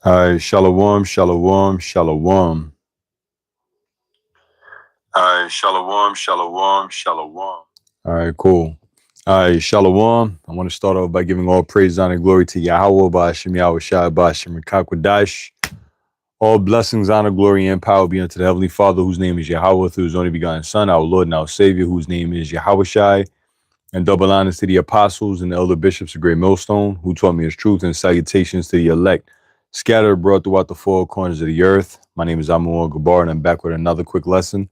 All right, shalom, shalom, shalom. All right, shalom, shalom, shalom. All right, cool. All right, shalom. I want to start off by giving all praise, honor, and glory to Yahweh, Ba'ashem, Yahweh Shai, Ba'ashem, Rekakwadash. All blessings, honor, glory, and power be unto the Heavenly Father, whose name is Yahweh, through his only begotten Son, our Lord and our Savior, whose name is Yahweh Shai. And double honors to the apostles and the elder bishops of Great Millstone, who taught me his truth, and salutations to the elect scattered abroad throughout the four corners of the earth. My name is Amun Gabar, and I'm back with another quick lesson.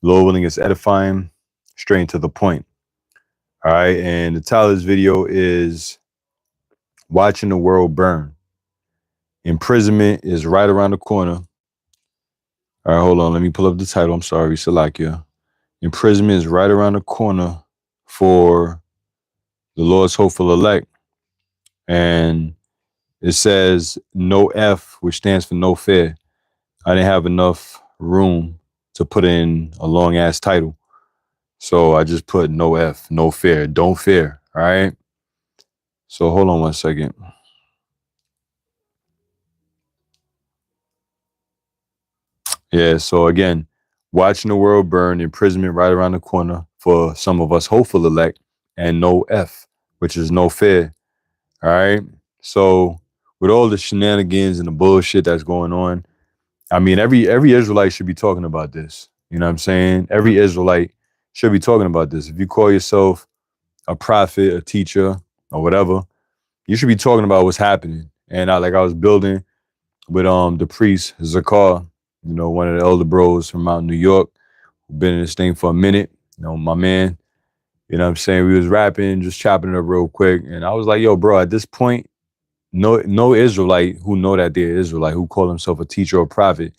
Lord willing, it's edifying, straight to the point. All right, and the title of this video is Watching the World Burn. Imprisonment is right around the corner. All right, hold on, let me pull up the title. I'm sorry, Salakia. Imprisonment is right around the corner for the Lord's hopeful elect. And it says no F, which stands for no fear. I didn't have enough room to put in a long ass title. So I just put no F, no fear, don't fear. All right. So hold on one second. Yeah. So again, watching the world burn, imprisonment right around the corner for some of us hopeful elect, and no F, which is no fear. All right. So with all the shenanigans and the bullshit that's going on, I mean, every Israelite should be talking about this. You know what I'm saying? Every Israelite should be talking about this. If you call yourself a prophet, a teacher, or whatever, you should be talking about what's happening. And I was building with the priest Zakar, one of the elder bros from out in New York, who been in this thing for a minute. My man. You know what I'm saying? We was rapping, just chopping it up real quick. And I was like, yo, bro, at this point, no Israelite who know that they're Israelite, who call himself a teacher or prophet,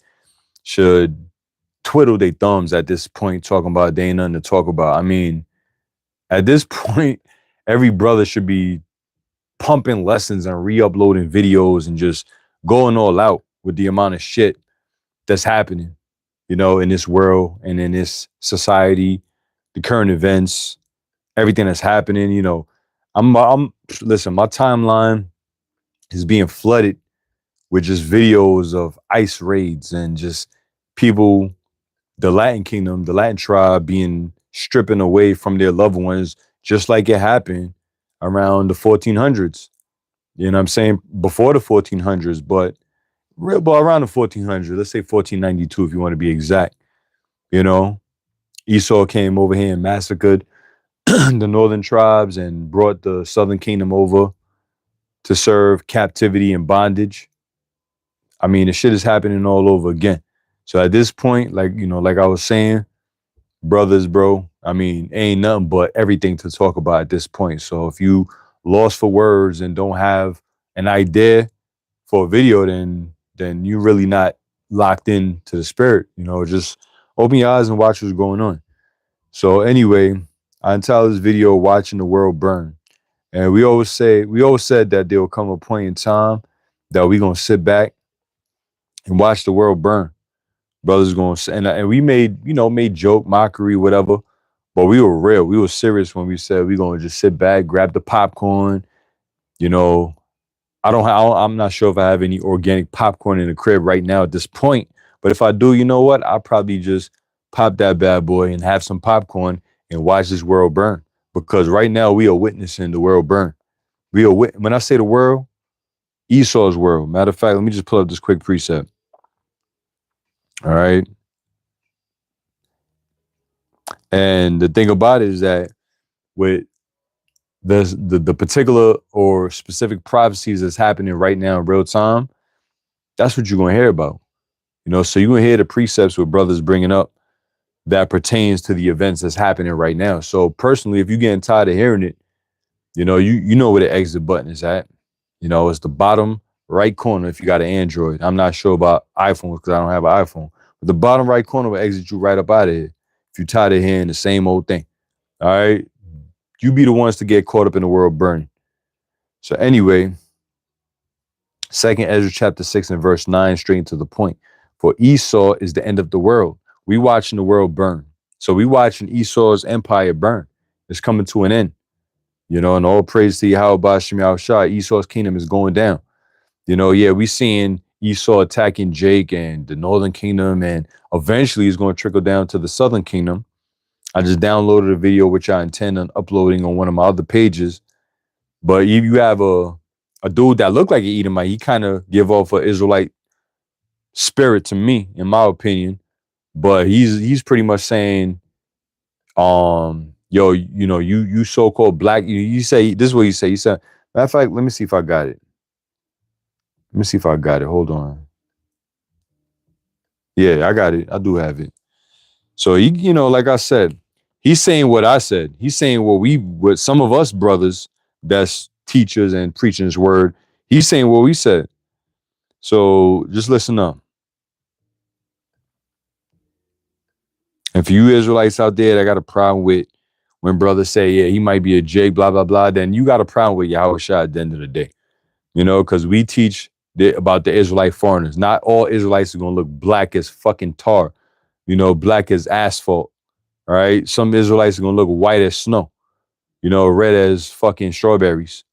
should twiddle their thumbs at this point, talking about they ain't nothing to talk about. I mean, at this point, every brother should be pumping lessons and re-uploading videos and just going all out with the amount of shit that's happening, in this world and in this society, the current events, everything that's happening. I'm listen, my timeline is being flooded with just videos of ICE raids and just people, the Latin kingdom, the Latin tribe being stripping away from their loved ones, just like it happened around the 1400s. You know what I'm saying? Before the 1400s, but around the 1400s, let's say 1492 if you want to be exact. Esau came over here and massacred the northern tribes and brought the southern kingdom over to serve captivity and bondage. I mean, the shit is happening all over again. So at this point, like I was saying, brothers, bro, I mean, ain't nothing but everything to talk about at this point. So if you lost for words and don't have an idea for a video, then you really not locked in to the spirit. Just open your eyes and watch what's going on. So anyway, I entitled this video "Watching the World Burn," and we always said that there will come a point in time that we're gonna sit back and watch the world burn. Brothers gonna say, and we made joke, mockery, whatever, but we were real. We were serious when we said we gonna just sit back, grab the popcorn. You know, I'm not sure if I have any organic popcorn in the crib right now at this point, but if I do, you know what? I'll probably just pop that bad boy and have some popcorn and watch this world burn. Because right now we are witnessing the world burn. When I say the world, Esau's world. Matter of fact, let me just pull up this quick precept. All right. And the thing about it is that with the particular or specific prophecies that's happening right now in real time, that's what you're gonna hear about. So you're gonna hear the precepts with brothers bringing up that pertains to the events that's happening right now. So personally, if you're getting tired of hearing it, you know where the exit button is at. It's the bottom right corner if you got an Android. I'm not sure about iPhones because I don't have an iPhone. But the bottom right corner will exit you right up out of here if you're tired of hearing the same old thing. All right. You be the ones to get caught up in the world burning. So anyway, Second Ezra chapter 6 and verse 9, straight to the point. For Esau is the end of the world. We watching the world burn. So we watching Esau's empire burn. It's coming to an end. And all praise to Yahweh Ba'ashem Yahushua. Esau's kingdom is going down. Yeah, we seeing Esau attacking Jake and the Northern Kingdom, and eventually it's going to trickle down to the Southern Kingdom. I just downloaded a video which I intend on uploading on one of my other pages. But if you have a dude that looked like an Edomite, he kind of give off an Israelite spirit to me, in my opinion. But he's pretty much saying, yo, you so-called black, you say this is what he say. He said, matter of fact, let me see if I got it. Let me see if I got it. Hold on. Yeah, I got it. I do have it. So like I said, he's saying what I said. He's saying what some of us brothers that's teachers and preaching his word. He's saying what we said. So just listen up. And for you Israelites out there that got a problem with when brothers say, yeah, he might be a Jake, blah, blah, blah, then you got a problem with Yahweh Shah at the end of the day. Because we teach about the Israelite foreigners. Not all Israelites are going to look black as fucking tar, black as asphalt. All right. Some Israelites are going to look white as snow, red as fucking strawberries.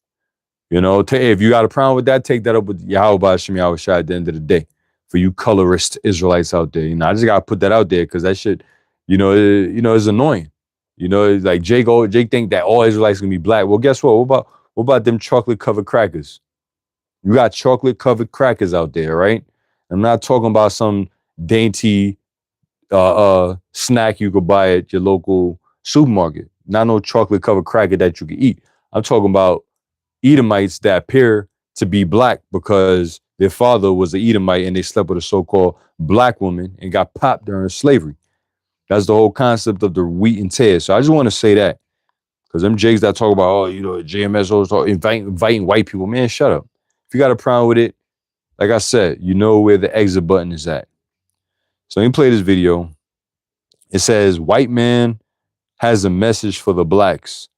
If you got a problem with that, take that up with Yahweh Ba'ashem Yahweh Shah at the end of the day. For you colorist Israelites out there, I just gotta put that out there because that shit, it's annoying. It's like Jake think that all Israelites gonna be black. Well, guess what? What about them chocolate covered crackers? You got chocolate covered crackers out there, right? I'm not talking about some dainty snack you could buy at your local supermarket. Not no chocolate covered cracker that you could eat. I'm talking about Edomites that appear to be black because their father was an Edomite and they slept with a so-called black woman and got popped during slavery. That's the whole concept of the wheat and tares. So I just want to say that because them Jakes that talk about, JMS always talk, inviting white people, man, shut up. If you got a problem with it, like I said, you know where the exit button is at. So let me play this video. It says, white man has a message for the blacks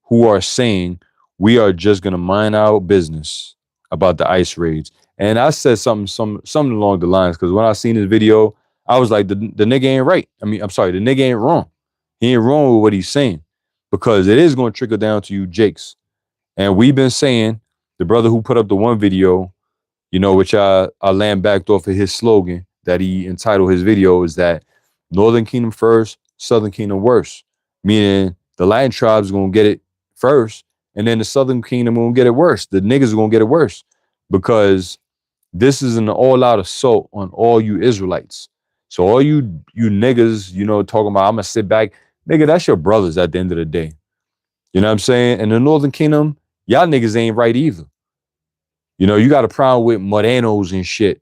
who are saying we are just gonna mind our business about the ICE raids. And I said something along the lines because when I seen this video, I was like, the nigga ain't right. I mean, I'm sorry, the nigga ain't wrong. He ain't wrong with what he's saying because it is going to trickle down to you, Jakes. And we've been saying the brother who put up the one video, which I land backed off of his slogan that he entitled his video is that Northern Kingdom first, Southern Kingdom worse, meaning the Latin tribes are gonna get it first, and then the Southern Kingdom gonna get it worse. The niggas are gonna get it worse because this is an all-out assault on all you Israelites. So all you niggas, talking about I'm gonna sit back, nigga, that's your brothers at the end of the day. You know what I'm saying? And the Northern Kingdom, y'all niggas ain't right either. You got a problem with Morenos and shit.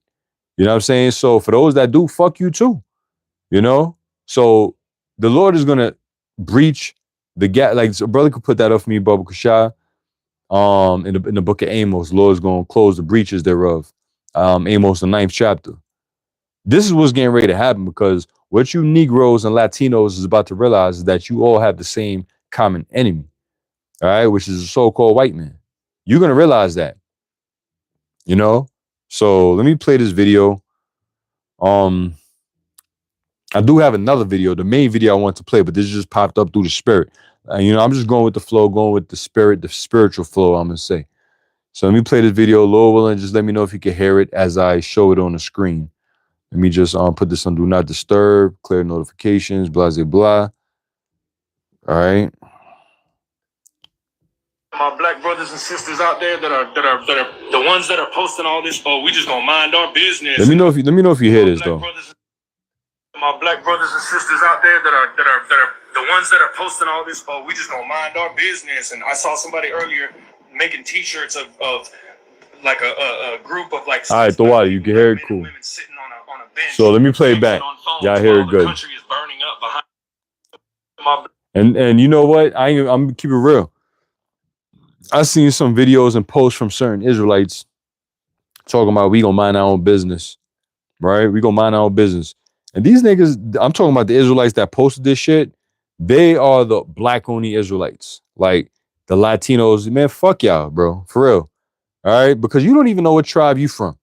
You know what I'm saying? So for those that do, fuck you too. So the Lord is gonna breach the gap. Like so brother could put that up for me, Baba Kashah. In the book of Amos, the Lord is gonna close the breaches thereof. Amos, the 9th chapter. This is what's getting ready to happen because what you Negroes and Latinos is about to realize is that you all have the same common enemy, all right, which is the so-called white man. You're gonna realize that, So let me play this video. I do have another video, the main video I want to play, but this just popped up through the spirit. I'm just going with the flow, going with the spirit, the spiritual flow, I'm going to say. So let me play this video, Lord willing, just let me know if you can hear it as I show it on the screen. Let me just put this on Do Not Disturb, clear notifications, blah, blah, blah. All right. My black brothers and sisters out there that are the ones that are posting all this, oh, we just gonna mind our business. Let me know if you hear this though. My black brothers and sisters out there that are the ones that are posting all this, oh, we just gonna mind our business. And I saw somebody earlier making T-shirts of like a group of like. All right, the water you can hear it, cool. Sitting on a bench. So let me play it back. Y'all hear it good. The country is burning up behind. And you know what? I'm gonna keep it real. I seen some videos and posts from certain Israelites talking about we gonna mind our own business, right? We gonna mind our own business. And these niggas, I'm talking about the Israelites that posted this shit. They are the black only Israelites, like the Latinos. Man, fuck y'all, bro, for real. All right, because you don't even know what tribe you from.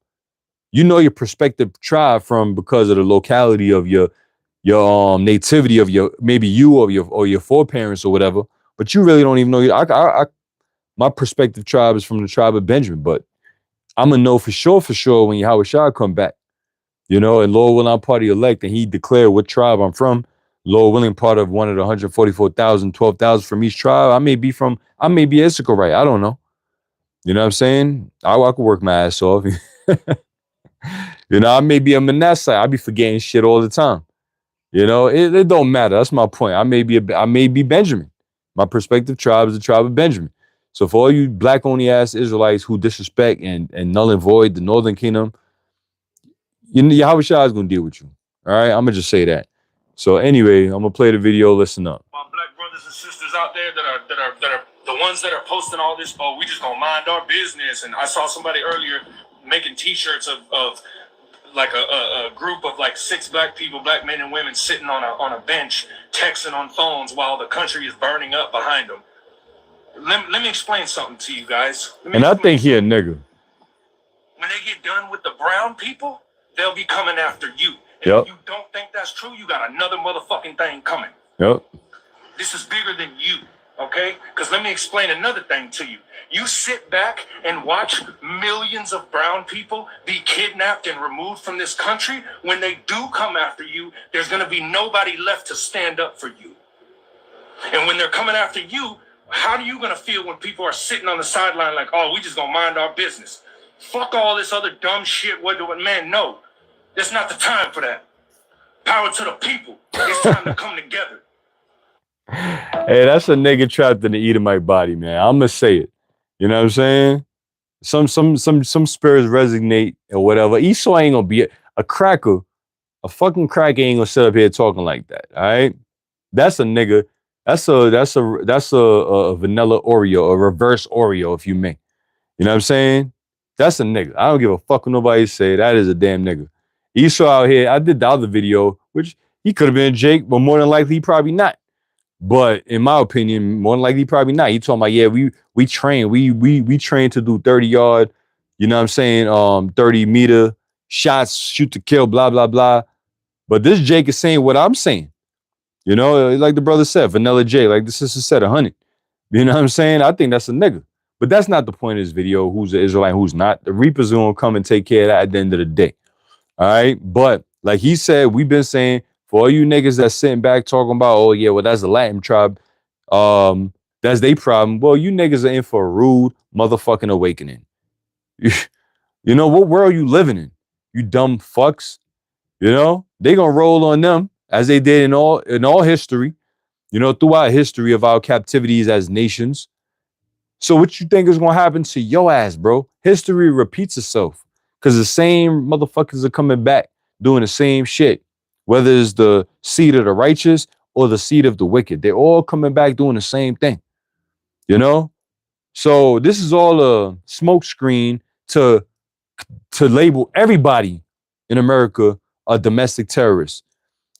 You know your prospective tribe from because of the locality of your nativity of your maybe you or your foreparents or whatever. But you really don't even know. My prospective tribe is from the tribe of Benjamin, but I'm gonna know for sure when Yahweh Shah come back. You know, and Lord willing, I'm part of the elect, and he declared what tribe I'm from. Lord willing, part of one of the 144,000, 12,000 from each tribe. I may be Issacharite. I don't know. You know what I'm saying? I could work my ass off. You know, I may be a Manasseh. I be forgetting shit all the time. You know, it don't matter. That's my point. I may be Benjamin. My prospective tribe is the tribe of Benjamin. So for all you black only ass Israelites who disrespect and null and void the northern kingdom, Yahweh Shah is gonna deal with you. All right, I'm gonna just say that. So anyway, I'm gonna play the video. Listen up. My black brothers and sisters out there that are the ones that are posting all this. Oh, we just gonna mind our business. And I saw somebody earlier making T-shirts of like a group of like 6 black people, black men and women, sitting on a bench, texting on phones while the country is burning up behind them. Let me explain something to you guys. And I think he a nigga. When they get done with the brown people, they'll be coming after you. And Yep. if you don't think that's true, you got another motherfucking thing coming. Yep. This is bigger than you, okay? Because let me explain another thing to you. You sit back and watch millions of brown people be kidnapped and removed from this country. When they do come after you, there's going to be nobody left to stand up for you. And when they're coming after you, how are you going to feel when people are sitting on the sideline like, oh, we just going to mind our business? Fuck all this other dumb shit. Man, no. It's not the time for that. Power to the people. It's time to come together. Hey, that's a nigga trapped in the Edomite body, man. I'm gonna say it. You know what I'm saying? Some spirits resonate or whatever. Esau ain't gonna be a cracker. A fucking cracker ain't gonna sit up here talking like that. All right? That's a nigga. That's a vanilla Oreo, a reverse Oreo, if you may. You know what I'm saying? That's a nigga. I don't give a fuck what nobody say. That is a damn nigga. Esau out here, I did the other video, which he could have been Jake, but more than likely, he probably not. But in my opinion, more than likely, probably not. He talking about, yeah, we train. We train to do 30-yard, you know what I'm saying, 30-meter shots, shoot to kill, blah, blah, blah. But this Jake is saying what I'm saying. You know, like the brother said, Vanilla J, like the sister said, 100. You know what I'm saying? I think that's a nigga. But that's not the point of this video, who's an Israelite, who's not. The Reapers are going to come and take care of that at the end of the day. All right? But like he said, we've been saying, for all you niggas that's sitting back talking about, oh, yeah, well, that's the Latin tribe. That's their problem. Well, you niggas are in for a rude motherfucking awakening. You know, what world you living in? You dumb fucks. You know? They going to roll on them as they did in all history. You know, throughout history of our captivities as nations. So what you think is going to happen to your ass, bro? History repeats itself because the same motherfuckers are coming back doing the same shit, whether it's the seed of the righteous or the seed of the wicked. They're all coming back doing the same thing, you know? So this is all a smoke screen to label everybody in America a domestic terrorist.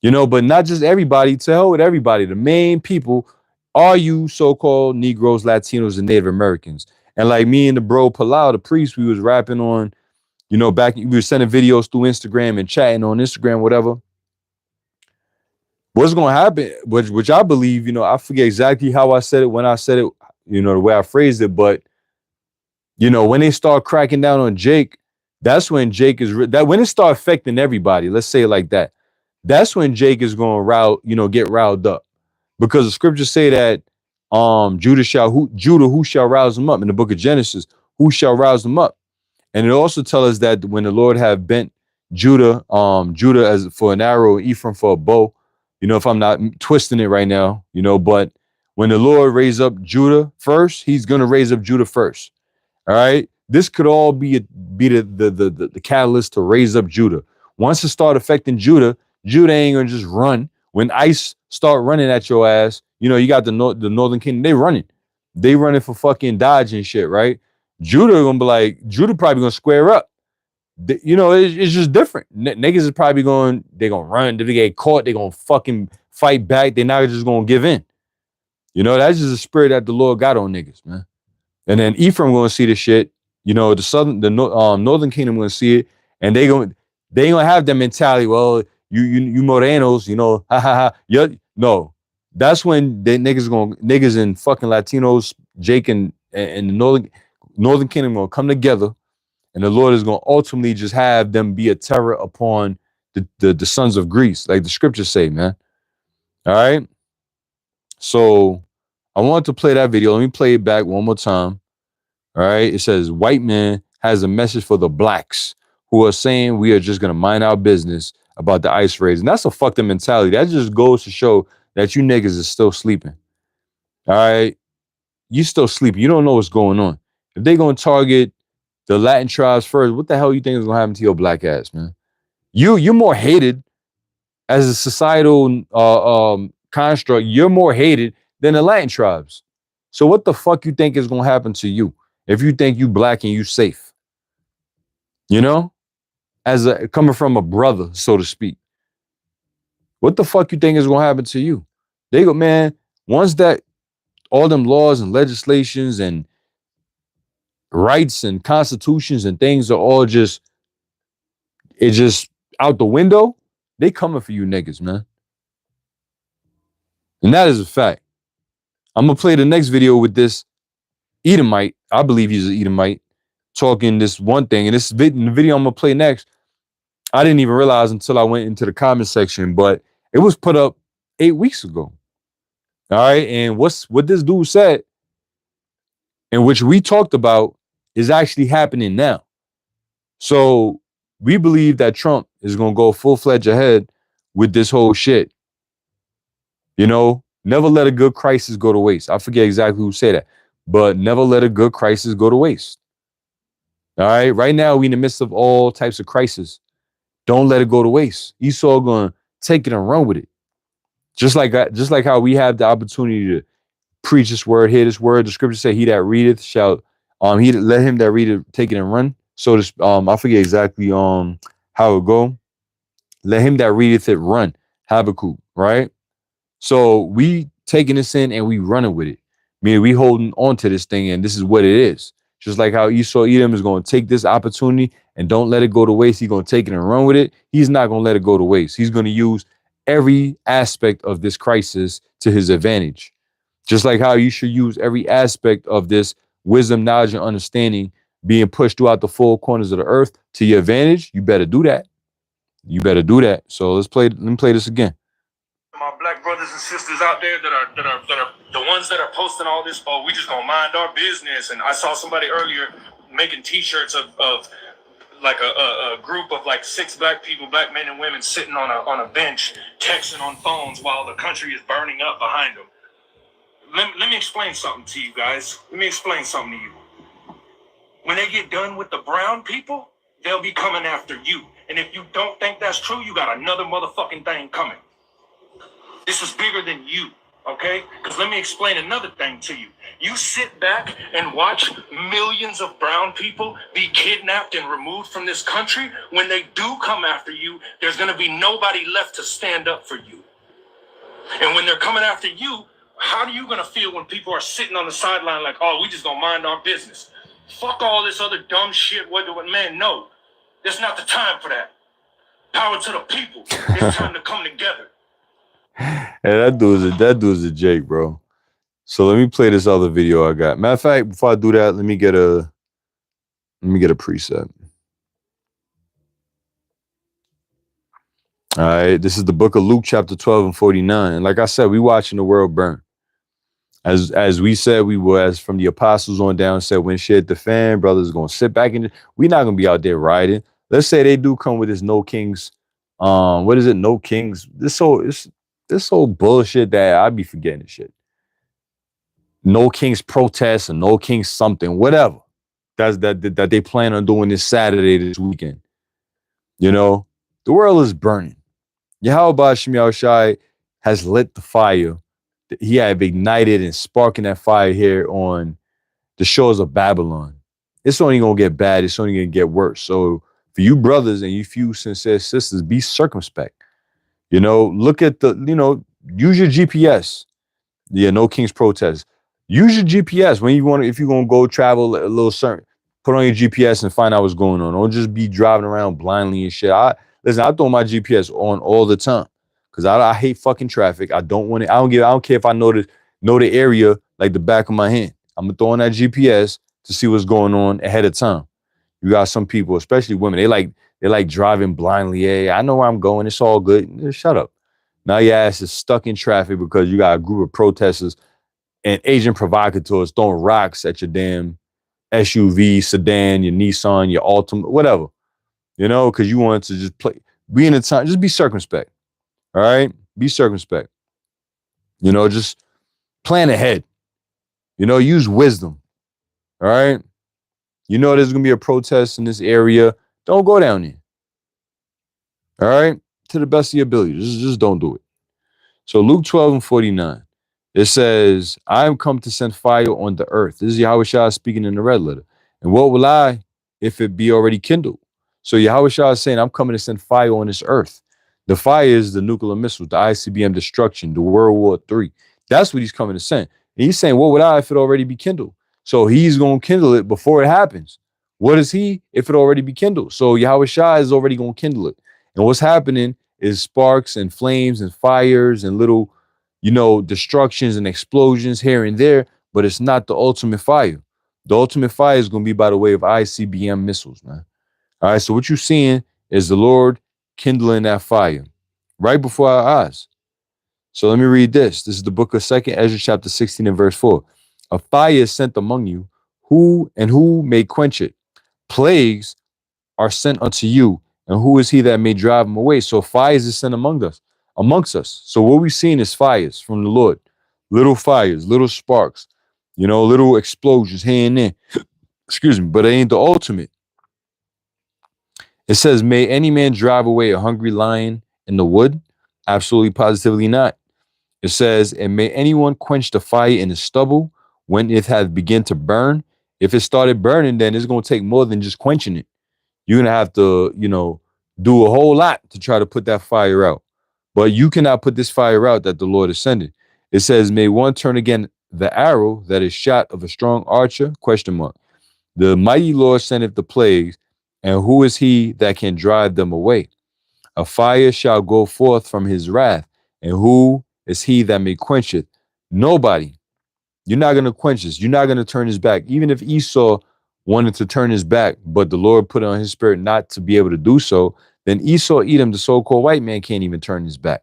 You know, but not just everybody, to hell with everybody. The main people are you so-called Negroes, Latinos, and Native Americans. And like me and the bro Palau, the priest, we was rapping on, you know, we were sending videos through Instagram and chatting on Instagram, whatever. What's going to happen, which I believe, you know, I forget exactly how I said it, when I said it, you know, the way I phrased it, but, you know, when they start cracking down on Jake, that's when Jake when it start affecting everybody, let's say it like that. That's when Jake is going to get riled up, because the scriptures say that Judah who shall rouse them up in the book of Genesis, who shall rouse them up, and it also tells us that when the Lord have bent Judah as for an arrow, Ephraim for a bow, you know, if I'm not twisting it right now, you know, but when the Lord raise up Judah first, he's going to raise up Judah first. All right, this could all be the catalyst to raise up Judah. Once it start affecting Judah ain't gonna just run. When ICE start running at your ass, you know, you got the Northern Kingdom, they running for fucking Dodge and shit, right? Judah probably gonna square up. You know, it's just different. Niggas is probably they gonna run. If they get caught, they gonna fucking fight back. They're not just gonna give in. You know, that's just a spirit that the Lord got on niggas, man. And then Ephraim gonna see the shit. You know, the Northern Kingdom gonna see it, and they gonna have that mentality. Well, you Morenos, you know, ha ha ha. No, that's when niggas and fucking Latinos, Jake and the Northern Kingdom gonna come together, And the Lord is going to ultimately just have them be a terror upon the sons of Greece, like the scriptures say, man. All right. So I want to play that video. Let me play it back one more time. All right. It says, white man has a message for the blacks who are saying we are just going to mind our business about the ice raids. And that's a fucked up mentality. That just goes to show that you niggas is still sleeping. All right. You still sleeping. You don't know what's going on. If they're going to target the Latin tribes first, what the hell you think is going to happen to your black ass, man? You're more hated as a societal construct. You're more hated than the Latin tribes. So what the fuck you think is going to happen to you if you think you black and you safe? You know, as a coming from a brother, so to speak. What the fuck you think is going to happen to you? They go, man. Once that all them laws and legislations and rights and constitutions and things are all just out the window, they coming for you niggas, man. And that is a fact. I'm gonna play the next video with this Edomite. I believe he's an Edomite talking this one thing. And the video I'm gonna play next, I didn't even realize until I went into the comment section, but it was put up 8 weeks ago. All right. And what this dude said, and which we talked about, is actually happening now. So we believe that Trump is going to go full-fledged ahead with this whole shit. You know, never let a good crisis go to waste. I forget exactly who said that, but never let a good crisis go to waste. All right. Right now, we in the midst of all types of crises. Don't let it go to waste. Esau going to take it and run with it. Just like how we have the opportunity to preach this word, hear this word. The scripture say, "He that readeth shall he let him that readeth take it and run." So this I forget exactly how it go. Let him that readeth it run. Habakkuk, right? So we taking this in and we running with it. Meaning we holding on to this thing, and this is what it is. Just like how Esau Edom is going to take this opportunity and don't let it go to waste. He's going to take it and run with it. He's not going to let it go to waste. He's going to use every aspect of this crisis to his advantage. Just like how you should use every aspect of this wisdom, knowledge, and understanding being pushed throughout the four corners of the earth to your advantage. You better do that. You better do that. So let me play this again. My black brothers and sisters out there that are the ones that are posting all this, oh, we just gonna mind our business. And I saw somebody earlier making t-shirts of like a group of like 6 black people, black men and women sitting on a bench texting on phones while the country is burning up behind them. Let me explain something to you guys. Let me explain something to you. When they get done with the brown people, they'll be coming after you. And if you don't think that's true, you got another motherfucking thing coming. This is bigger than you, okay? Because let me explain another thing to you. You sit back and watch millions of brown people be kidnapped and removed from this country. When they do come after you, there's going to be nobody left to stand up for you. And when they're coming after you, how are you going to feel when people are sitting on the sideline like, oh, we just going to mind our business? Fuck all this other dumb shit. Man, no. It's not the time for that. Power to the people. It's time to come together. Hey, that dude's a Jake, bro. So let me play this other video I got. Matter of fact, before I do that, let me get a preset. All right, this is the book of Luke, chapter 12 and 49. And like I said, we watching the world burn. As we said, we were, as from the apostles on down, said when shit hit the fan, brothers gonna sit back and we're not gonna be out there riding. Let's say they do come with this no kings. What is it? No kings. This whole bullshit that I be forgetting this shit. No kings protest and no kings something, whatever. That they plan on doing this Saturday, this weekend. You know, the world is burning. Yahweh Shemiel Shai has lit the fire. He had ignited and sparking that fire here on the shores of Babylon. It's only going to get bad. It's only going to get worse. So for you brothers and you few sincere sisters, be circumspect. You know, look at use your GPS. Yeah, no King's protest. Use your GPS when you want to, if you're going to go travel a little certain, put on your GPS and find out what's going on. Don't just be driving around blindly and shit. I throw my GPS on all the time. Cause I hate fucking traffic. I don't care if I know the area like the back of my hand. I'm gonna throw on that GPS to see what's going on ahead of time. You got some people, especially women, they like driving blindly. Hey, I know where I'm going. It's all good. Just shut up. Now your ass is stuck in traffic because you got a group of protesters and Asian provocateurs throwing rocks at your damn SUV, sedan, your Nissan, your Altima, whatever. You know, because you want to just play, be in the time, just be circumspect. All right? Be circumspect. You know, just plan ahead. You know, use wisdom. All right? You know there's gonna be a protest in this area. Don't go down there. All right? To the best of your ability. Just don't do it. So Luke 12:49. It says, I am come to send fire on the earth. This is Yahweh Shah speaking in the red letter. And what will I if it be already kindled? So Yahweh Shah is saying, I'm coming to send fire on this earth. The fire is the nuclear missiles, the ICBM destruction, the World War III. That's what he's coming to send. And he's saying, what would I if it already be kindled? So he's going to kindle it before it happens. What is he if it already be kindled? So Yahweh Shah is already going to kindle it. And what's happening is sparks and flames and fires and little, you know, destructions and explosions here and there, but it's not the ultimate fire. The ultimate fire is going to be by the way of ICBM missiles, man. All right, so what you're seeing is the Lord kindling that fire right before our eyes. So let me read this. This is the book of 2nd Ezra chapter 16 and verse 4. A fire is sent among you, who may quench it? Plagues are sent unto you, and who is he that may drive them away? So fires is sent amongst us. So what we've seen is fires from the Lord, little fires, little sparks, you know, little explosions here and there. Excuse me, but it ain't the ultimate. It says, may any man drive away a hungry lion in the wood? Absolutely, positively not. It says, and may anyone quench the fire in the stubble when it has begun to burn? If it started burning, then it's going to take more than just quenching it. You're going to have to, you know, do a whole lot to try to put that fire out. But you cannot put this fire out that the Lord is sending. It says, may one turn again the arrow that is shot of a strong archer? Question mark. The mighty Lord sendeth the plagues, and who is he that can drive them away? A fire shall go forth from his wrath, and who is he that may quench it? Nobody. You're not going to quench this. You're not going to turn his back. Even if Esau wanted to turn his back, but the Lord put it on his spirit not to be able to do so, then Esau, Edom, the so-called white man, can't even turn his back.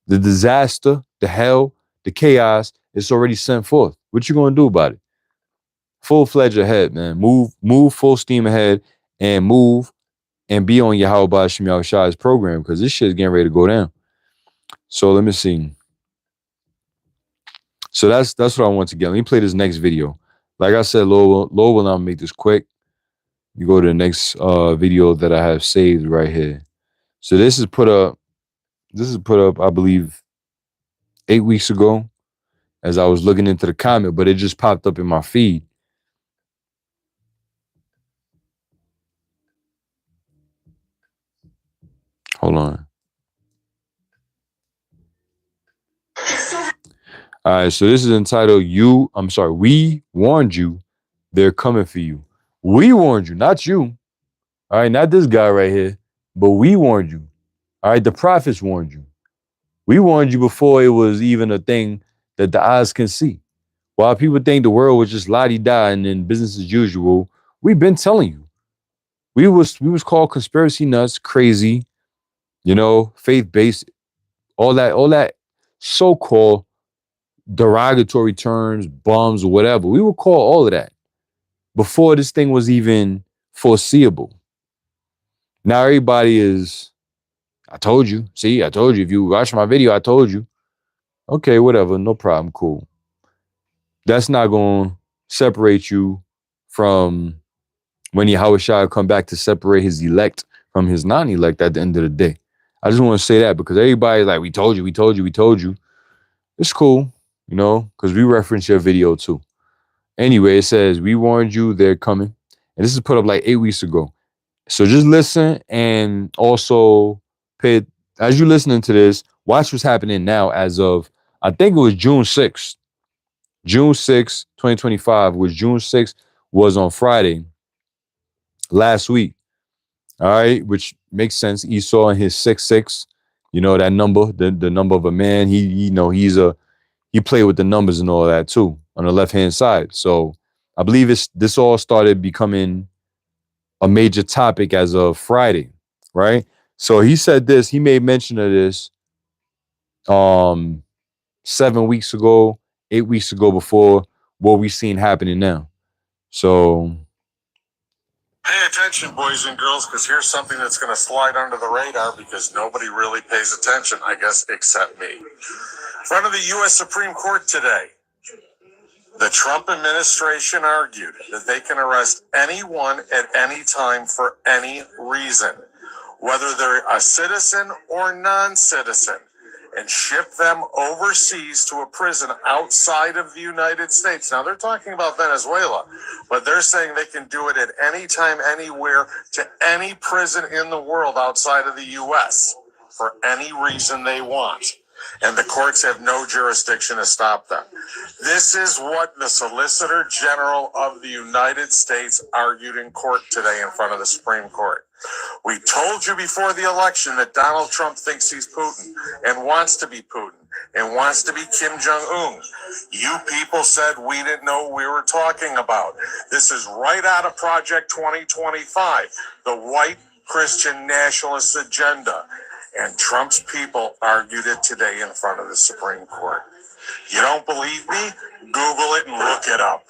The disaster, the hell, the chaos, it's already sent forth. What you going to do about it? Full-fledged ahead, man. Move full steam ahead and move and be on Yahweh Ba'ashem Yahweh Shai's program because this shit is getting ready to go down. So let me see. So that's what I want to get. Let me play this next video. Like I said, Lord will not make this quick. You go to the next video that I have saved right here. So this is put up, I believe, 8 weeks ago as I was looking into the comment, but it just popped up in my feed. Hold on. All right, so this is entitled We Warned You, They're Coming For You. We warned you, not you. All right, not this guy right here, but we warned you. All right, the prophets warned you. We warned you before it was even a thing that the eyes can see. While people think the world was just la-di-da and then business as usual, we've been telling you. We was called conspiracy nuts, crazy, you know, faith-based, all that so-called derogatory terms, bums, or whatever. We would call all of that before this thing was even foreseeable. Now everybody is, I told you. See, I told you. If you watch my video, I told you. Okay, whatever, no problem, cool. That's not going to separate you from when Yahweh Shai come back to separate his elect from his non-elect at the end of the day. I just want to say that because everybody's like, we told you. It's cool, you know, because we reference your video too. Anyway, it says, we warned you, they're coming. And this is put up like 8 weeks ago. So just listen and also as you're listening to this, watch what's happening now as of, I think it was June 6th. June 6th, 2025, which June 6th was on Friday last week. All right, which makes sense. Esau and his 666, you know, that number, the number of a man. He played with the numbers and all that too on the left-hand side. So I believe this all started becoming a major topic as of Friday, right? So he said this, he made mention of this 7 weeks ago, 8 weeks ago, before what we seen happening now. So pay attention, boys and girls, because here's something that's going to slide under the radar because nobody really pays attention, I guess, except me. In front of the U.S. Supreme Court today, the Trump administration argued that they can arrest anyone at any time for any reason, whether they're a citizen or non-citizen, and ship them overseas to a prison outside of the United States. Now, they're talking about Venezuela, but they're saying they can do it at any time, anywhere, to any prison in the world outside of the U.S. for any reason they want. And the courts have no jurisdiction to stop them. This is what the Solicitor General of the United States argued in court today in front of the Supreme Court. We told you before the election that Donald Trump thinks he's Putin and wants to be Putin and wants to be Kim Jong-un. You people said we didn't know what we were talking about. This is right out of Project 2025, the white Christian nationalist agenda. And Trump's people argued it today in front of the Supreme Court. You don't believe me? Google it and look it up.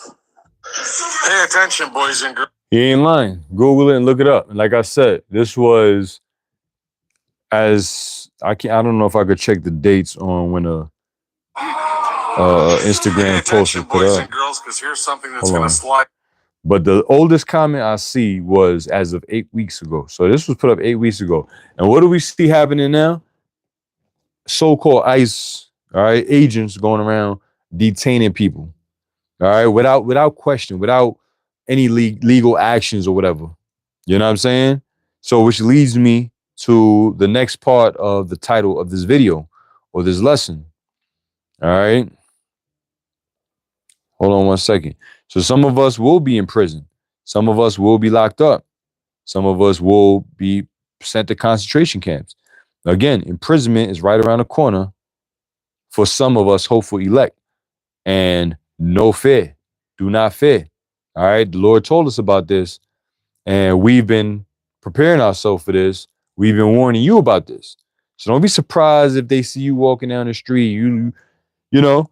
Pay attention, boys and girls. he ain't lying. Google it and look it up. And like I said, this was I don't know if I could check the dates on when Instagram post was put boys up. and girls, because here's something that's Hold going on. to slide. But the oldest comment I see was as of 8 weeks ago. So this was put up 8 weeks ago. And what do we see happening now? So-called ICE, all right, agents going around detaining people, all right, without question, without any legal actions or whatever. You know what I'm saying? So which leads me to the next part of the title of this video or this lesson. All right. Hold on one second. So some of us will be in prison. Some of us will be locked up. Some of us will be sent to concentration camps. Again, imprisonment is right around the corner for some of us hopeful elect. And no fear. Do not fear. All right. The Lord told us about this. And we've been preparing ourselves for this. We've been warning you about this. So don't be surprised if they see you walking down the street. You know,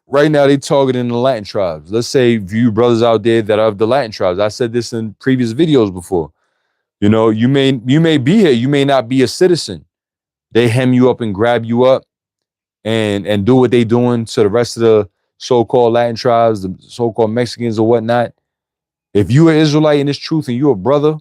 right now they targeting the Latin tribes. Let's say you brothers out there that are of the Latin tribes. I said this in previous videos before. You know, you may be here. You may not be a citizen. They hem you up and grab you up and do what they doing to the rest of the so-called Latin tribes, the so-called Mexicans or whatnot. If you are Israelite in this truth and you're a brother,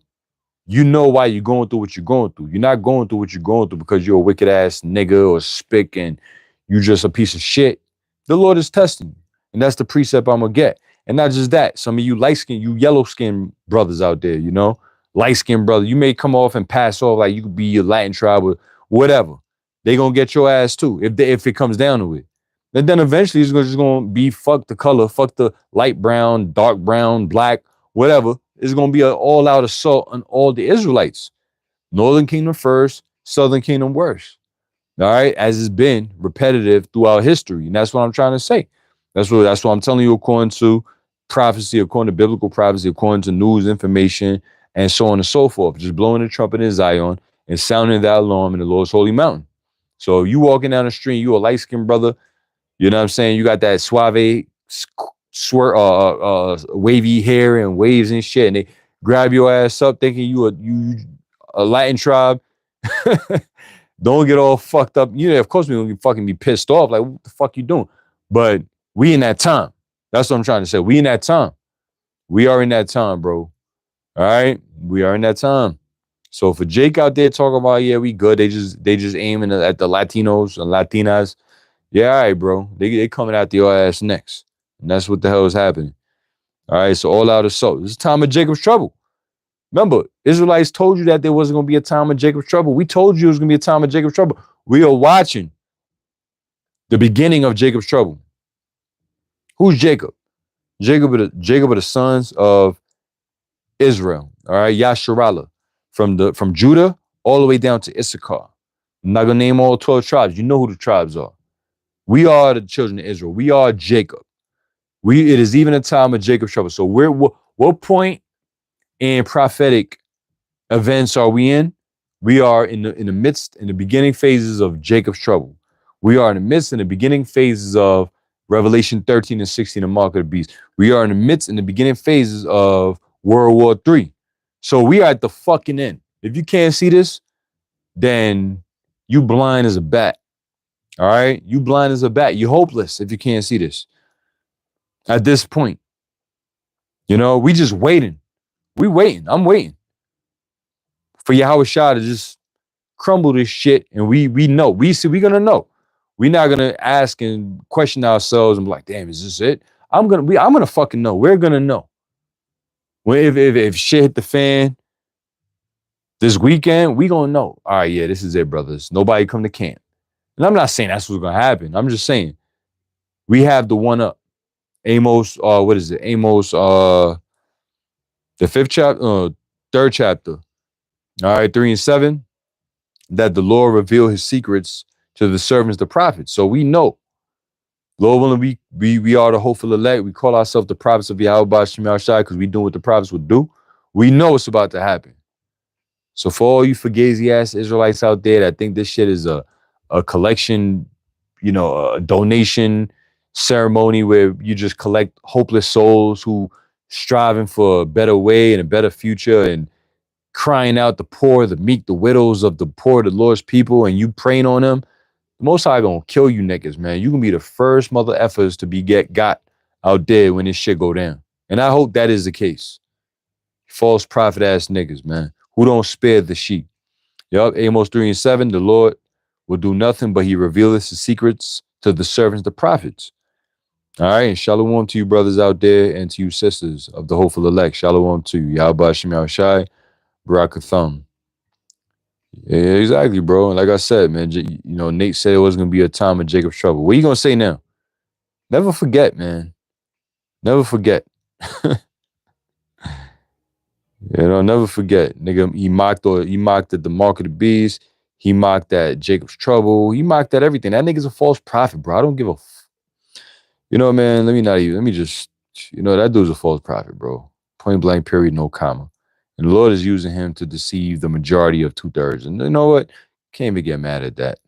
you know why you're going through what you're going through. You're not going through what you're going through because you're a wicked ass nigga or spick and you just a piece of shit. The Lord is testing you. And that's the precept I'm going to get. And not just that. Some of you light-skinned, you yellow-skinned brothers out there, you know, light-skinned brother. You may come off and pass off like you could be a Latin tribe or whatever. They going to get your ass too if it comes down to it. And then eventually it's just going to be fuck the color, fuck the light brown, dark brown, black, whatever. It's going to be an all-out assault on all the Israelites. Northern Kingdom first, Southern Kingdom worst. All right, as it's been repetitive throughout history. And that's what I'm trying to say. That's what I'm telling you according to prophecy, according to biblical prophecy, according to news information, and so on and so forth. Just blowing the trumpet in Zion and sounding that alarm in the Lord's holy mountain. So if you walking down the street, you a light-skinned brother, you know what I'm saying? You got that suave, wavy hair and waves and shit, and they grab your ass up thinking you a Latin tribe. Don't get all fucked up. You know, of course we gonna fucking be pissed off. Like, what the fuck you doing? But we in that time. That's what I'm trying to say. We in that time. We are in that time, bro. All right? We are in that time. So for Jake out there talking about, yeah, we good. They just aiming at the Latinos and Latinas. Yeah, all right, bro. They coming after your ass next. And that's what the hell is happening. All right, so all out assault. This is time of Jacob's trouble. Remember, Israelites told you that there wasn't going to be a time of Jacob's trouble. We told you it was going to be a time of Jacob's trouble. We are watching the beginning of Jacob's trouble. Who's Jacob? Jacob are the sons of Israel. All right, Yasharallah. From Judah all the way down to Issachar. I'm not going to name all 12 tribes. You know who the tribes are. We are the children of Israel. We are Jacob. It is even a time of Jacob's trouble. So what point and prophetic events are we in? We are in the midst, in the beginning phases of Jacob's trouble. We are in the midst, in the beginning phases of Revelation 13 and 16, the mark of the beast. We are in the midst, in the beginning phases of World War III. So we are at the fucking end. If you can't see this, then you blind as a bat. All right? You blind as a bat. You're hopeless if you can't see this. At this point, you know, we just waiting. We waiting. I'm waiting for Yahweh Shah to just crumble this shit, and we know. We're gonna know. We're not gonna ask and question ourselves and be like, damn, is this it? I'm gonna fucking know. We're gonna know. When if shit hit the fan this weekend, we gonna know. All right, yeah, this is it, brothers. Nobody come to camp. And I'm not saying that's what's gonna happen. I'm just saying we have the one up. Amos, what is it? Amos, the third chapter. All right, 3 and 7. That the Lord reveal his secrets to the servants, the prophets. So we know, Lord willing, we are the hopeful elect. We call ourselves the prophets of Yahweh B'Shem Shai because we doing what the prophets would do. We know it's about to happen. So for all you fugazi ass Israelites out there that think this shit is a collection, you know, a donation ceremony where you just collect hopeless souls who striving for a better way and a better future and crying out the poor, the meek, the widows of the poor, the Lord's people, and you praying on them, the Most High gonna kill you niggas, man. You gonna be the first mother effers to be got out there when this shit go down. And I hope that is the case. False prophet ass niggas, man, who don't spare the sheep. Yup, Amos 3 and 7, the Lord will do nothing but he revealeth his secrets to the servants, the prophets. All right, and shalom to you brothers out there and to you sisters of the hopeful elect. Shalom to you. Yahweh Shem Yahushai, Barakatham. Yeah, exactly, bro. And like I said, man, you know, Nate said it was going to be a time of Jacob's trouble. What are you going to say now? Never forget, man. Never forget. You know, never forget. Nigga, he mocked at the mark of the beast. He mocked at Jacob's trouble. He mocked at everything. That nigga's a false prophet, bro. I don't give a you know, man, let me just, you know, that dude's a false prophet, bro. Point blank, period, no comma. And the Lord is using him to deceive the majority of 2/3. And you know what? Can't even get mad at that.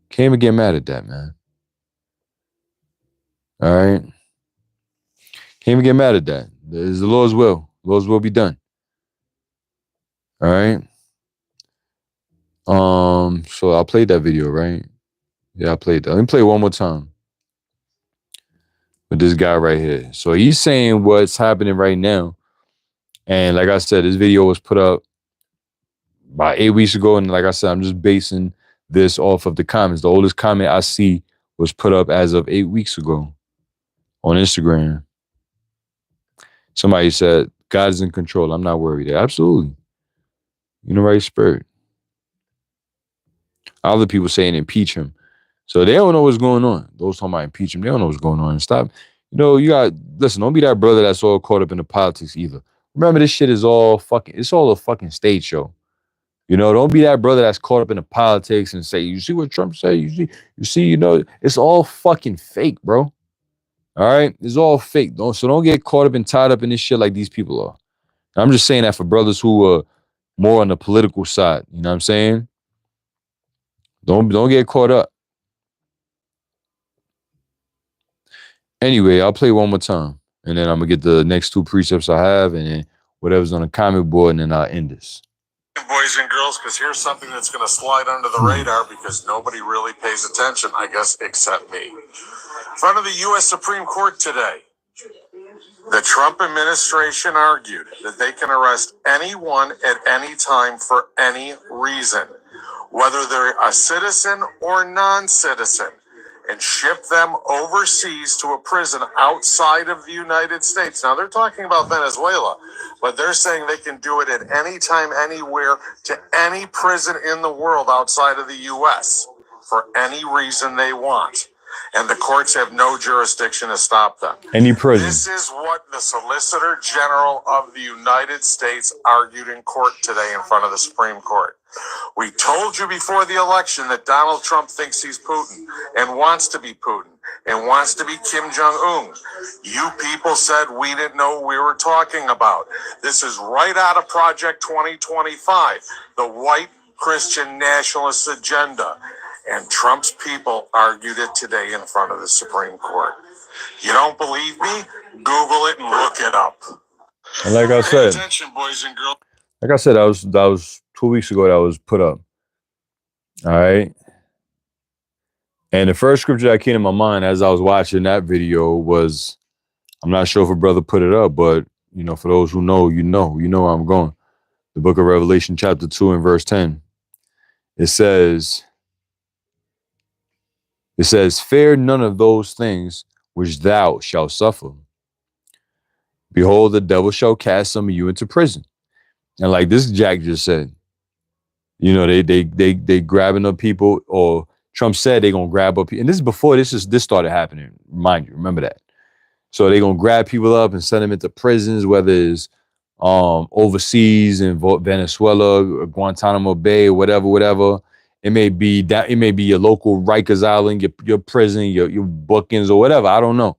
Can't even get mad at that, man. All right? Can't even get mad at that. It's the Lord's will. The Lord's will be done. All right? So I played that video, right? Yeah, I played that. Let me play it one more time with this guy right here. So he's saying what's happening right now. And like I said, this video was put up about 8 weeks ago. And like I said, I'm just basing this off of the comments. The oldest comment I see was put up as of 8 weeks ago on Instagram. Somebody said, God is in control. I'm not worried. Absolutely. You know, right spirit. Other people saying impeach him. So they don't know what's going on. Those talking about impeach him, they don't know what's going on. And stop. You know, listen, don't be that brother that's all caught up in the politics either. Remember, this shit is it's all a fucking stage show. You know, don't be that brother that's caught up in the politics and say, you see what Trump said? You see, you know, it's all fucking fake, bro. All right? It's all fake. So don't get caught up and tied up in this shit like these people are. I'm just saying that for brothers who are more on the political side. You know what I'm saying? Don't get caught up. Anyway, I'll play one more time. And then I'm going to get the next 2 precepts I have and then whatever's on the comment board, and then I'll end this. Boys and girls, because here's something that's going to slide under the radar because nobody really pays attention, I guess, except me. In front of the U.S. Supreme Court today, the Trump administration argued that they can arrest anyone at any time for any reason, whether they're a citizen or non-citizen, and ship them overseas to a prison outside of the United States. Now, they're talking about Venezuela, but they're saying they can do it at any time, anywhere, to any prison in the world outside of the U.S. for any reason they want. And the courts have no jurisdiction to stop them. Any prison. This is what the Solicitor General of the United States argued in court today in front of the Supreme Court. We told you before the election that Donald Trump thinks he's Putin and wants to be Putin. and wants to be Kim Jong-un. You people said we didn't know what we were talking about. This is right out of Project 2025, the white Christian nationalist agenda. And Trump's people argued it today in front of the Supreme Court. You don't believe me? Google it and look it up. And like I Pay said, attention, boys and girls. that was 2 weeks ago that was put up. All right. And the first scripture that came to my mind as I was watching that video was, I'm not sure if a brother put it up, but you know, for those who know, you know where I'm going. The book of Revelation, chapter 2 and verse 10. It says, fear none of those things which thou shalt suffer. Behold, the devil shall cast some of you into prison. And like this Jack just said, you know, they grabbing up people, or Trump said they're gonna grab up people. And this is before this started happening. Mind you, remember that. So they're gonna grab people up and send them into prisons, whether it's overseas in Venezuela, Guantanamo Bay, whatever. It may be that, it may be your local Rikers Island, your prison, your bookings or whatever. I don't know.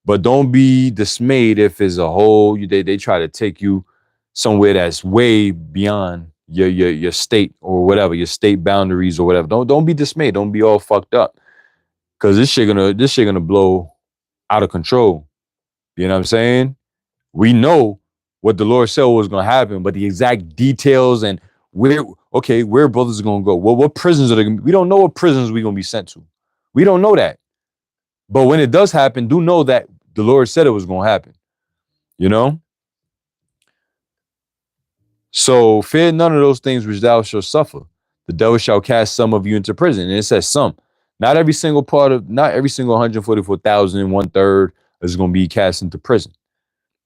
But don't be dismayed if it's a whole, they try to take you somewhere that's way beyond your state or whatever, your state boundaries or whatever. Don't be dismayed. Don't be all fucked up. Cause this shit gonna blow out of control. You know what I'm saying? We know what the Lord said was gonna happen, but the exact details and where brothers are gonna go. Well, what prisons are they gonna be? We don't know what prisons we're gonna be sent to. We don't know that. But when it does happen, do know that the Lord said it was gonna happen. You know? So fear none of those things which thou shalt suffer. The devil shall cast some of you into prison. And it says some. Not every single 144,000 and 1/3 is going to be cast into prison.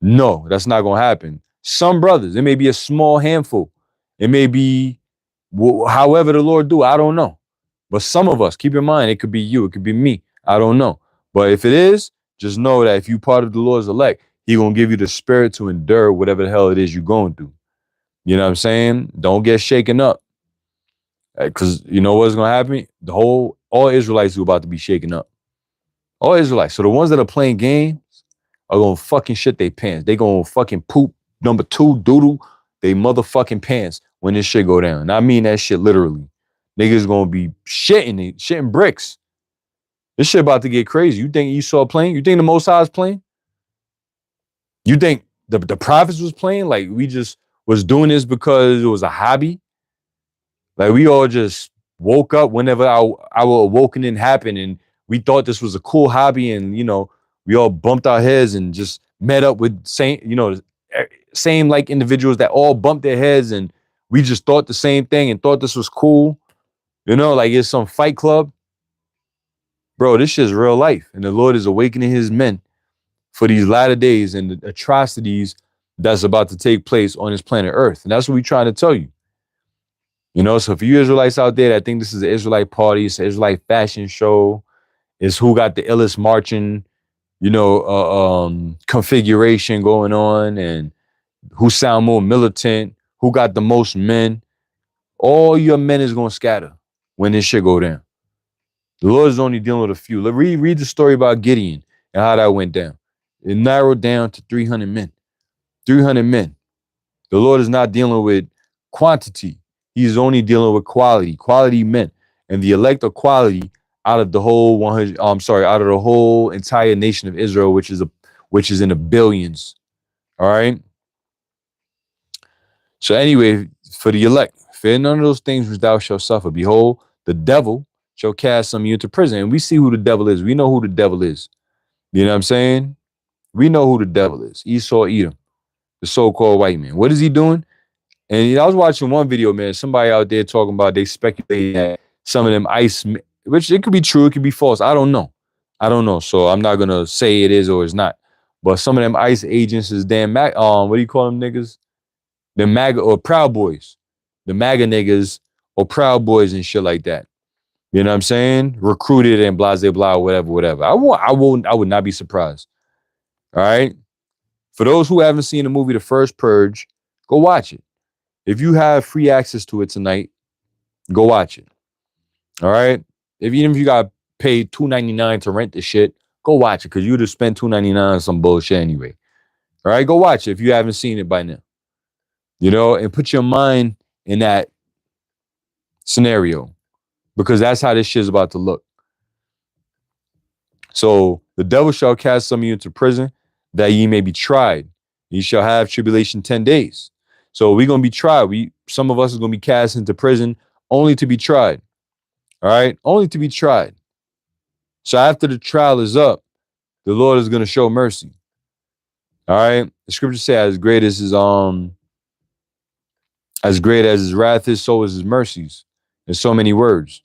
No, that's not going to happen. Some brothers, it may be a small handful. It may be however the Lord do. I don't know. But some of us, keep in mind, it could be you. It could be me. I don't know. But if it is, just know that if you're part of the Lord's elect, He going to give you the spirit to endure whatever the hell it is you're going through. You know what I'm saying? Don't get shaken up. Because you know what's going to happen? All Israelites are about to be shaken up. All Israelites. So the ones that are playing games are going to fucking shit their pants. They going to fucking poop, number 2, doodle, they motherfucking pants when this shit go down. And I mean that shit literally. Niggas going to be shitting bricks. This shit about to get crazy. You think Esau playing? You think the Most High is playing? You think the prophets was playing? Like we just was doing this because it was a hobby? Like we all just woke up whenever our awakening happened and we thought this was a cool hobby, and you know, we all bumped our heads and just met up with same like individuals that all bumped their heads, and we just thought the same thing and thought this was cool. You know, like it's some fight club. Bro, this shit's real life. And the Lord is awakening his men for these latter days and the atrocities that's about to take place on this planet Earth. And that's what we're trying to tell you. You know, so for you Israelites out there that think this is an Israelite party, it's an Israelite fashion show, it's who got the illest marching, configuration going on, and who sound more militant, who got the most men, all your men is going to scatter when this shit go down. The Lord is only dealing with a few. Read the story about Gideon and how that went down. It narrowed down to 300 men. 300 men. The Lord is not dealing with quantity. He's only dealing with quality men. And the elect are quality out of the whole out of the whole entire nation of Israel, which is in the billions. All right. So anyway, for the elect, fear none of those things which thou shalt suffer. Behold, the devil shall cast some of you into prison. And we see who the devil is. We know who the devil is. You know what I'm saying? We know who the devil is. Esau, Edom, the so-called white man. What is he doing? And I was watching one video, man. Somebody out there talking about they speculating that some of them ICE, which it could be true, it could be false. I don't know. So I'm not gonna say it is or it's not. But some of them ICE agents is damn what do you call them niggas? The MAGA or Proud Boys. The MAGA niggas or Proud Boys and shit like that. You know what I'm saying? Recruited and blah, blah, blah, whatever. I would not be surprised. All right. For those who haven't seen the movie The First Purge, go watch it. If you have free access to it tonight, go watch it. All right. Even if you got paid $2.99 to rent the shit, go watch it, because you'd have spent $2.99 on some bullshit anyway. All right, go watch it if you haven't seen it by now. You know, and put your mind in that scenario, because that's how this shit's about to look. So the devil shall cast some of you into prison, that ye may be tried. Ye shall have tribulation 10 days. So we're gonna be tried. Some of us are gonna be cast into prison only to be tried. All right, only to be tried. So after the trial is up, the Lord is gonna show mercy. All right. The scriptures say, as great as his wrath is, so is his mercies. In so many words.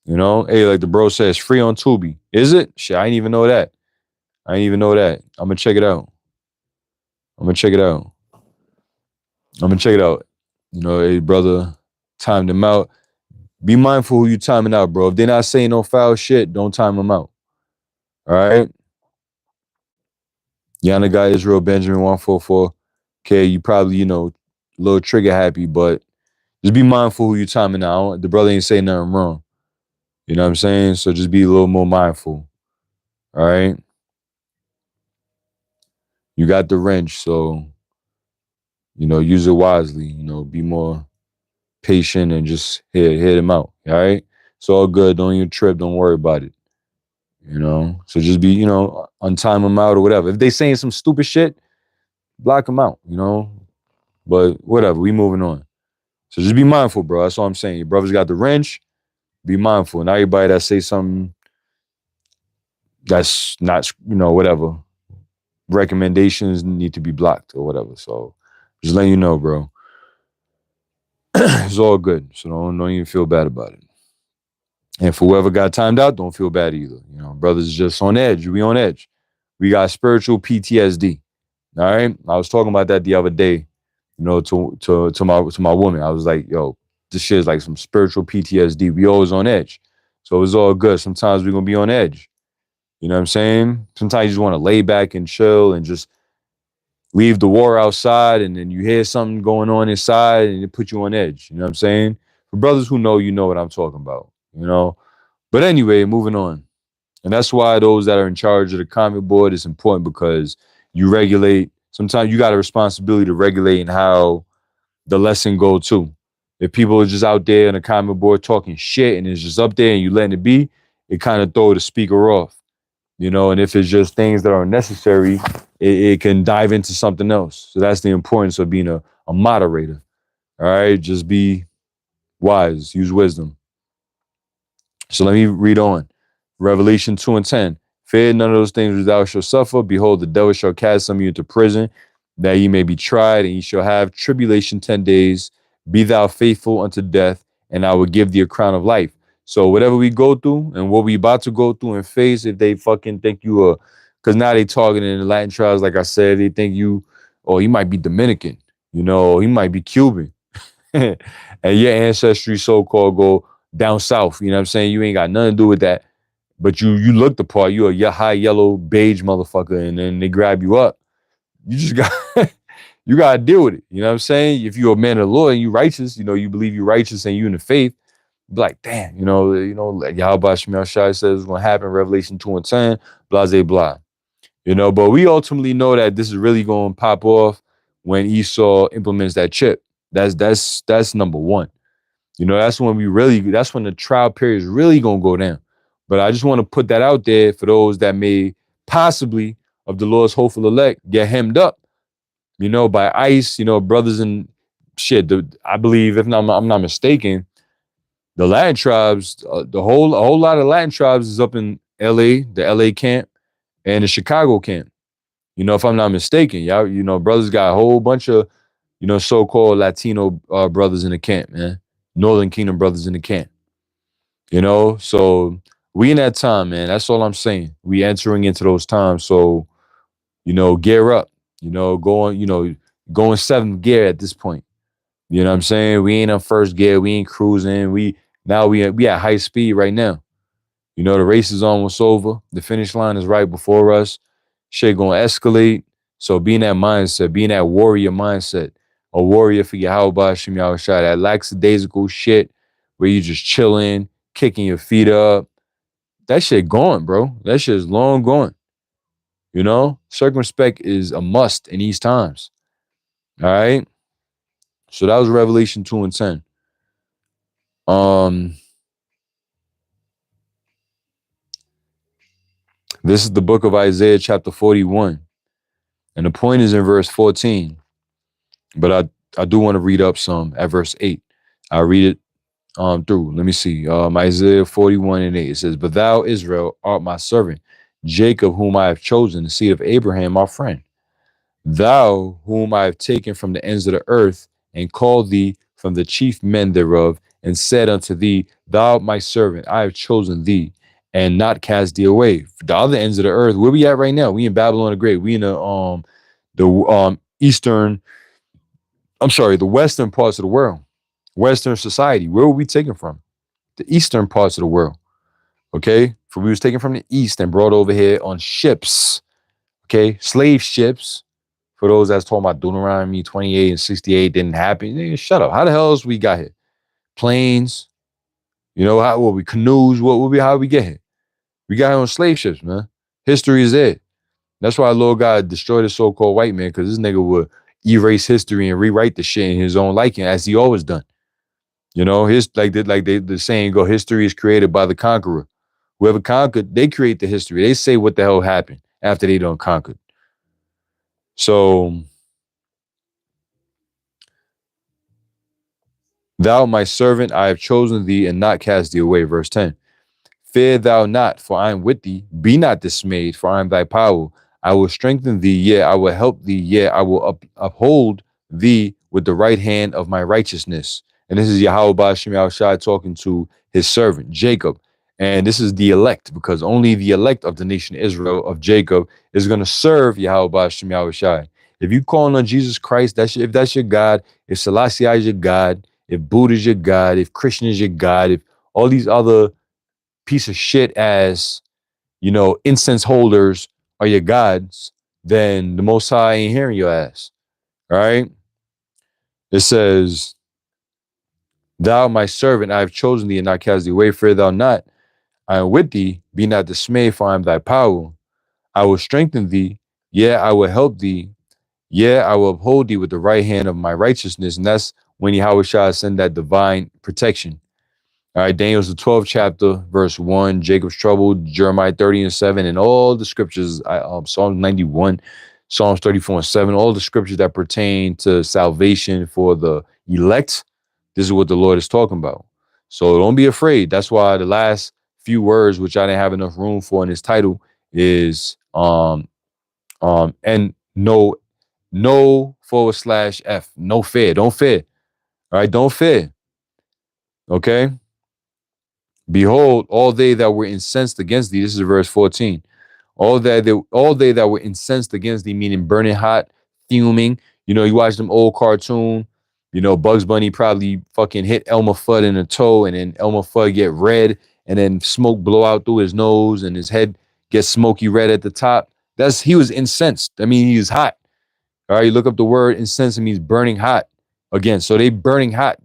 You know, hey, like the bro says, free on Tubi. Is it? Shit, I didn't even know that. I'm gonna check it out. You know, hey, brother, time them out. Be mindful who you timing out, bro. If they're not saying no foul shit, don't time them out. All right? Yana guy Israel Benjamin 144. Okay, you probably, you know, a little trigger happy, but just be mindful who you timing out. The brother ain't saying nothing wrong. You know what I'm saying? So just be a little more mindful. All right? You got the wrench, so, you know, use it wisely. You know, be more patient and just hit him out. All right? It's all good. Don't even trip. Don't worry about it. You know? So just be, you know, untime them out or whatever. If they saying some stupid shit, block them out, you know? But whatever, we moving on. So just be mindful, bro. That's all I'm saying. Your brother's got the wrench. Be mindful. And everybody that say something that's not, you know, whatever, recommendations need to be blocked or whatever. So just letting you know, bro. It's all good. So don't even feel bad about it. And for whoever got timed out, don't feel bad either. You know, brothers just on edge. We on edge. We got spiritual PTSD. All right. I was talking about that the other day, you know, to my woman. I was like, yo, this shit is like some spiritual PTSD. We always on edge. So it's all good. Sometimes we're gonna be on edge. You know what I'm saying? Sometimes you just want to lay back and chill and just leave the war outside, and then you hear something going on inside and it put you on edge. You know what I'm saying? For brothers who know, you know what I'm talking about. You know? But anyway, moving on. And that's why those that are in charge of the comment board is important, because you regulate. Sometimes you got a responsibility to regulate how the lesson go too. If people are just out there on the comment board talking shit and it's just up there and you letting it be, it kind of throw the speaker off. You know, and if it's just things that are necessary, it can dive into something else. So that's the importance of being a moderator. All right, just be wise, use wisdom. So let me read on. Revelation 2:10. Fear none of those things which thou shalt suffer. Behold, the devil shall cast some of you into prison, that ye may be tried, and ye shall have tribulation 10 days. Be thou faithful unto death, and I will give thee a crown of life. So whatever we go through and what we about to go through and face, if they fucking think you are, because now they targeting the Latin tribes, like I said, they think you, oh, he might be Dominican, you know, he might be Cuban. And your ancestry so-called go down south, you know what I'm saying? You ain't got nothing to do with that. But you look the part, you're a high yellow beige motherfucker, and then they grab you up. You just got you gotta deal with it. You know what I'm saying? If you're a man of the Lord and you righteous, you know, you believe you're righteous and you in the faith, be like, damn, like Yahweh Shemel Shai says it's gonna happen, Revelation 2:10, blah, blah, blah. You know, but we ultimately know that this is really gonna pop off when Esau implements that chip. That's number one. You know, that's when the trial period is really gonna go down. But I just want to put that out there for those that may possibly, of the Lord's hopeful elect, get hemmed up, you know, by ICE, you know, brothers and shit. I believe, if I'm not mistaken, the Latin tribes, a whole lot of Latin tribes is up in LA, the LA camp, and the Chicago camp. You know, if I'm not mistaken, y'all, you know, brothers got a whole bunch of, you know, so-called Latino brothers in the camp, man. Northern Kingdom brothers in the camp. You know, so we in that time, man. That's all I'm saying. We entering into those times. So, you know, gear up. You know, going seventh gear at this point. You know what I'm saying? We ain't on first gear. We ain't cruising. We at high speed right now. You know, the race is almost over. The finish line is right before us. Shit gonna escalate. So be in that mindset, be in that warrior mindset. A warrior for Yahweh Shem Yahushua. That lackadaisical shit where you just chilling, kicking your feet up, that shit gone, bro. That shit is long gone. You know, circumspect is a must in these times. All right. So that was Revelation 2 and 10. This is the book of Isaiah, chapter 41. And the point is in verse 14. But I do want to read up some at verse 8. I'll read it through. Let me see. Isaiah 41 and 8. It says, But thou, Israel, art my servant, Jacob, whom I have chosen, the seed of Abraham, my friend. Thou, whom I have taken from the ends of the earth, and called thee from the chief men thereof, and said unto thee, Thou art my servant, I have chosen thee, and not cast thee away. The other ends of the earth, where we at right now? We in Babylon the Great. We in the the western parts of the world, Western society. Where were we taken from? The eastern parts of the world. Okay, for we was taken from the east and brought over here on ships. Okay, slave ships. For those that's talking about Deuteronomy 28 and 68 didn't happen, nigga, shut up. How the hell else we got here? Planes, you know, what we canoes, how we get here? We got here on slave ships, man. History is it. That's why Lord God destroyed the so-called white man, because this nigga would erase history and rewrite the shit in his own liking, as he always done. You know, the saying go, history is created by the conqueror. Whoever conquered, they create the history. They say what the hell happened after they done conquered. So, thou, my servant, I have chosen thee and not cast thee away. Verse 10. Fear thou not, for I am with thee. Be not dismayed, for I am thy power. I will strengthen thee, yea, I will help thee, yea, I will uphold thee with the right hand of my righteousness. And this is Yahweh Ba'ashem Yahushua talking to his servant, Jacob. And this is the elect, because only the elect of the nation Israel, of Jacob, is going to serve Yahweh Ba'ashem Yahushua. If you calling on Jesus Christ, if that's your God, if Selassie is your God, if Buddha is your God, if Christian is your God, if all these other piece of shit as, you know, incense holders are your gods, then the Most High ain't hearing your ass. All right? It says, Thou, my servant, I have chosen thee and not cast thee away. Fear thou not. I am with thee. Be not dismayed, for I am thy power. I will strengthen thee. Yeah, I will help thee. Yeah, I will uphold thee with the right hand of my righteousness. And that's when Yahweh Shah send that divine protection. All right, Daniel's the 12th chapter, verse 1, Jacob's trouble, Jeremiah 30 and 7, and all the scriptures, Psalms 91, Psalms 34 and 7, all the scriptures that pertain to salvation for the elect. This is what the Lord is talking about. So don't be afraid. That's why the last few words, which I didn't have enough room for in this title, is and no /F. No fear. Don't fear. All right, don't fear. Okay. Behold, all they that were incensed against thee, this is verse 14. All they that were incensed against thee, meaning burning hot, fuming. You know, you watch them old cartoon, you know, Bugs Bunny probably fucking hit Elmer Fudd in the toe, and then Elmer Fudd get red, and then smoke blow out through his nose, and his head gets smoky red at the top. He was incensed. I mean, he was hot. All right, you look up the word incensed, it means burning hot. Again, so they burning hot.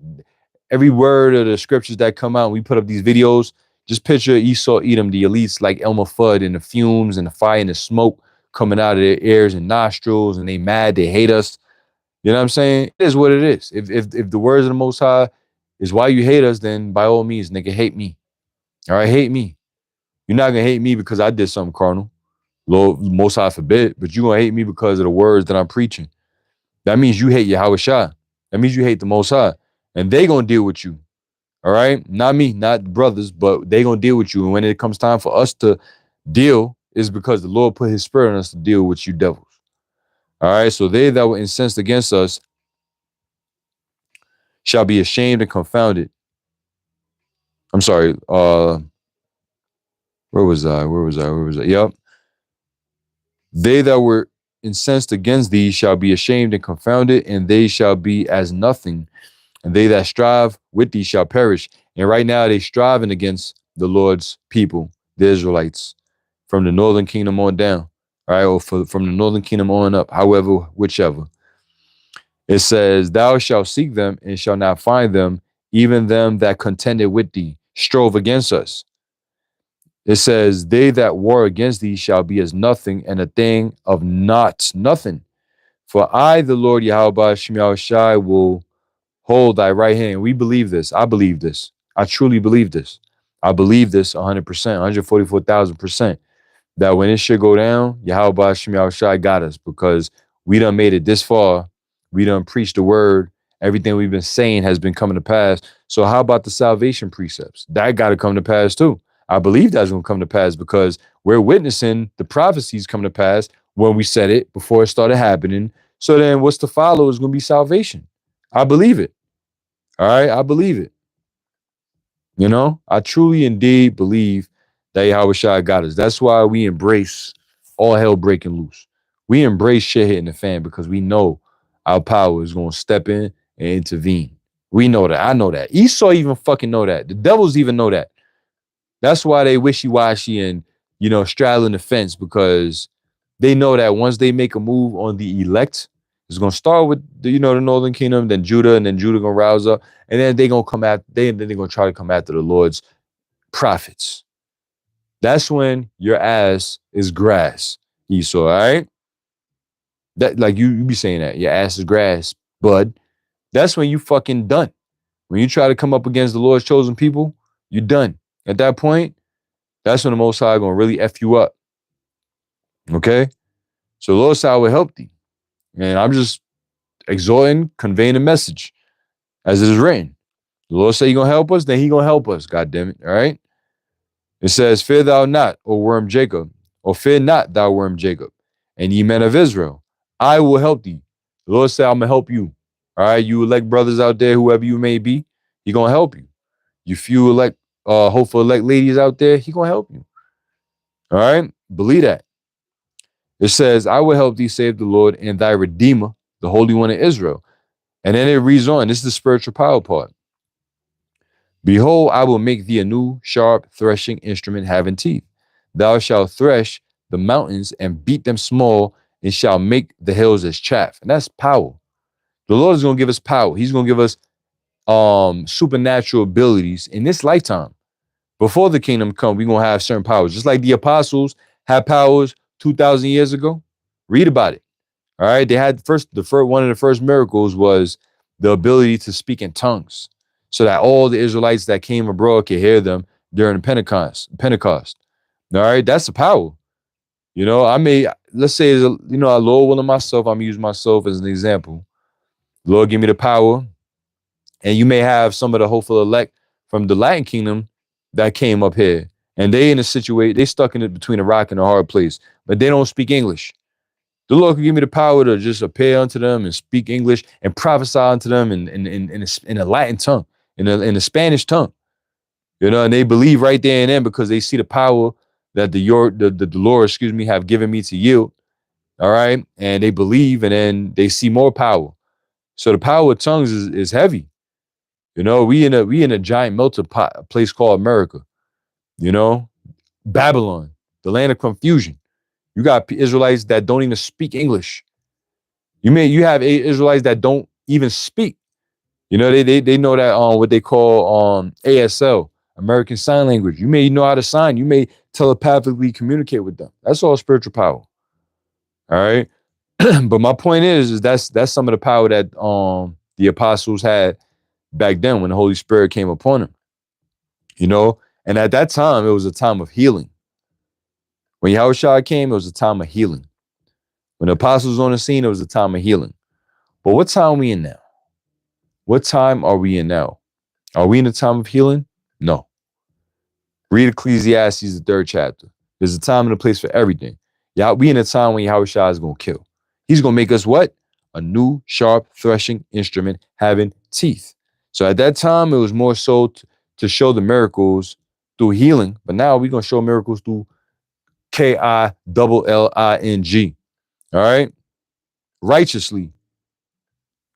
Every word of the scriptures that come out, we put up these videos. Just picture Esau, Edom, the elites like Elmer Fudd, and the fumes and the fire and the smoke coming out of their ears and nostrils, and they mad, they hate us. You know what I'm saying? It is what it is. If the words of the Most High is why you hate us, then by all means, nigga, hate me. All right, hate me. You're not gonna hate me because I did something carnal. Lord, Most High forbid, but you're gonna hate me because of the words that I'm preaching. That means you hate Yahweh Shah. That means you hate the Most High. And they gonna deal with you. All right? Not me, not brothers, but they gonna deal with you. And when it comes time for us to deal, is because the Lord put his spirit on us to deal with you devils. All right. So they that were incensed against us shall be ashamed and confounded. I'm sorry. Where was I? Yep. They that were incensed against thee shall be ashamed and confounded, and they shall be as nothing. And they that strive with thee shall perish. And right now they striving against the Lord's people, the Israelites, from the northern kingdom on down. All right, or from the northern kingdom on up, however, whichever. It says, Thou shalt seek them and shalt not find them, even them that contended with thee, strove against us. It says, they that war against thee shall be as nothing, and a thing of naught, nothing. For I, the Lord Yahweh Shem Shai, will hold thy right hand. We believe this. I believe this. I truly believe this. I believe this 100%, 144,000%. That when it should go down, Yahweh Shem Shai got us, because we done made it this far. We done preached the word. Everything we've been saying has been coming to pass. So how about the salvation precepts? That got to come to pass too. I believe that's going to come to pass, because we're witnessing the prophecies come to pass when we said it before it started happening. So then what's to follow is going to be salvation. I believe it. All right. I believe it. You know, I truly indeed believe that Yahweh Shai got us. That's why we embrace all hell breaking loose. We embrace shit hitting the fan, because we know our power is going to step in and intervene. We know that. I know that. Esau even fucking know that. The devils even know that. That's why they wishy-washy and, straddling the fence, because they know that once they make a move on the elect, it's gonna start with the northern kingdom, then Judah, and then Judah gonna rouse up, and then they're gonna come after then they're gonna try to come after the Lord's prophets. That's when your ass is grass, Esau. All right, that like you be saying that your ass is grass, bud. That's when you fucking done. When you try to come up against the Lord's chosen people, you're done. At that point, that's when the Most High gonna really f you up. Okay, so the Lord High will help thee, and I'm just exhorting, conveying a message as it is written. The Lord say He gonna help us, then He gonna help us. God damn it! All right. It says, "Fear thou not, O worm Jacob, or fear not, thou worm Jacob, and ye men of Israel, I will help thee." The Lord said, "I'm gonna help you." All right, you elect brothers out there, whoever you may be, He gonna help you. You few elect, hopeful elect ladies out there, He gonna help you. All right, believe that. It says, "I will help thee, save the Lord, and thy Redeemer, the Holy One of Israel." And then it reads on. This is the spiritual power part. "Behold, I will make thee a new, sharp, threshing instrument having teeth. Thou shalt thresh the mountains and beat them small, and shall make the hills as chaff." And that's power. The Lord is going to give us power. He's going to give us supernatural abilities in this lifetime. Before the kingdom come, we're going to have certain powers. Just like the apostles had powers 2,000 years ago. Read about it. All right. They had one of the first miracles was the ability to speak in tongues, so that all the Israelites that came abroad could hear them during Pentecost. All right. That's the power. Let's say, I Lord willing myself, I'm using myself as an example. Lord, give me the power. And you may have some of the hopeful elect from the Latin kingdom that came up here, and they in a situation, they stuck in it between a rock and a hard place, but they don't speak English. The Lord can give me the power to just appear unto them and speak English and prophesy unto them in a Latin tongue, in a Spanish tongue. And they believe right there and then, because they see the power that the Lord, have given me to yield. All right. And they believe, and then they see more power. So the power of tongues is heavy. We in a giant melting pot, a place called America. Babylon, the land of confusion. You got Israelites that don't even speak English. You have Israelites that don't even speak. They know that what they call ASL, American Sign Language. You may know how to sign. You may telepathically communicate with them. That's all spiritual power. All right. But my point is that's some of the power that the apostles had back then when the Holy Spirit came upon them. And at that time, it was a time of healing. When Yahushua came, it was a time of healing. When the apostles was on the scene, it was a time of healing. But what time are we in now? What time are we in now? Are we in a time of healing? No. Read Ecclesiastes, the 3rd chapter. There's a time and a place for everything. Yeah, we in a time when Yahushua is going to kill. He's going to make us what? A new, sharp, threshing instrument having teeth. So at that time, it was more so to show the miracles through healing. But now we're going to show miracles through KILLING. All right? Righteously.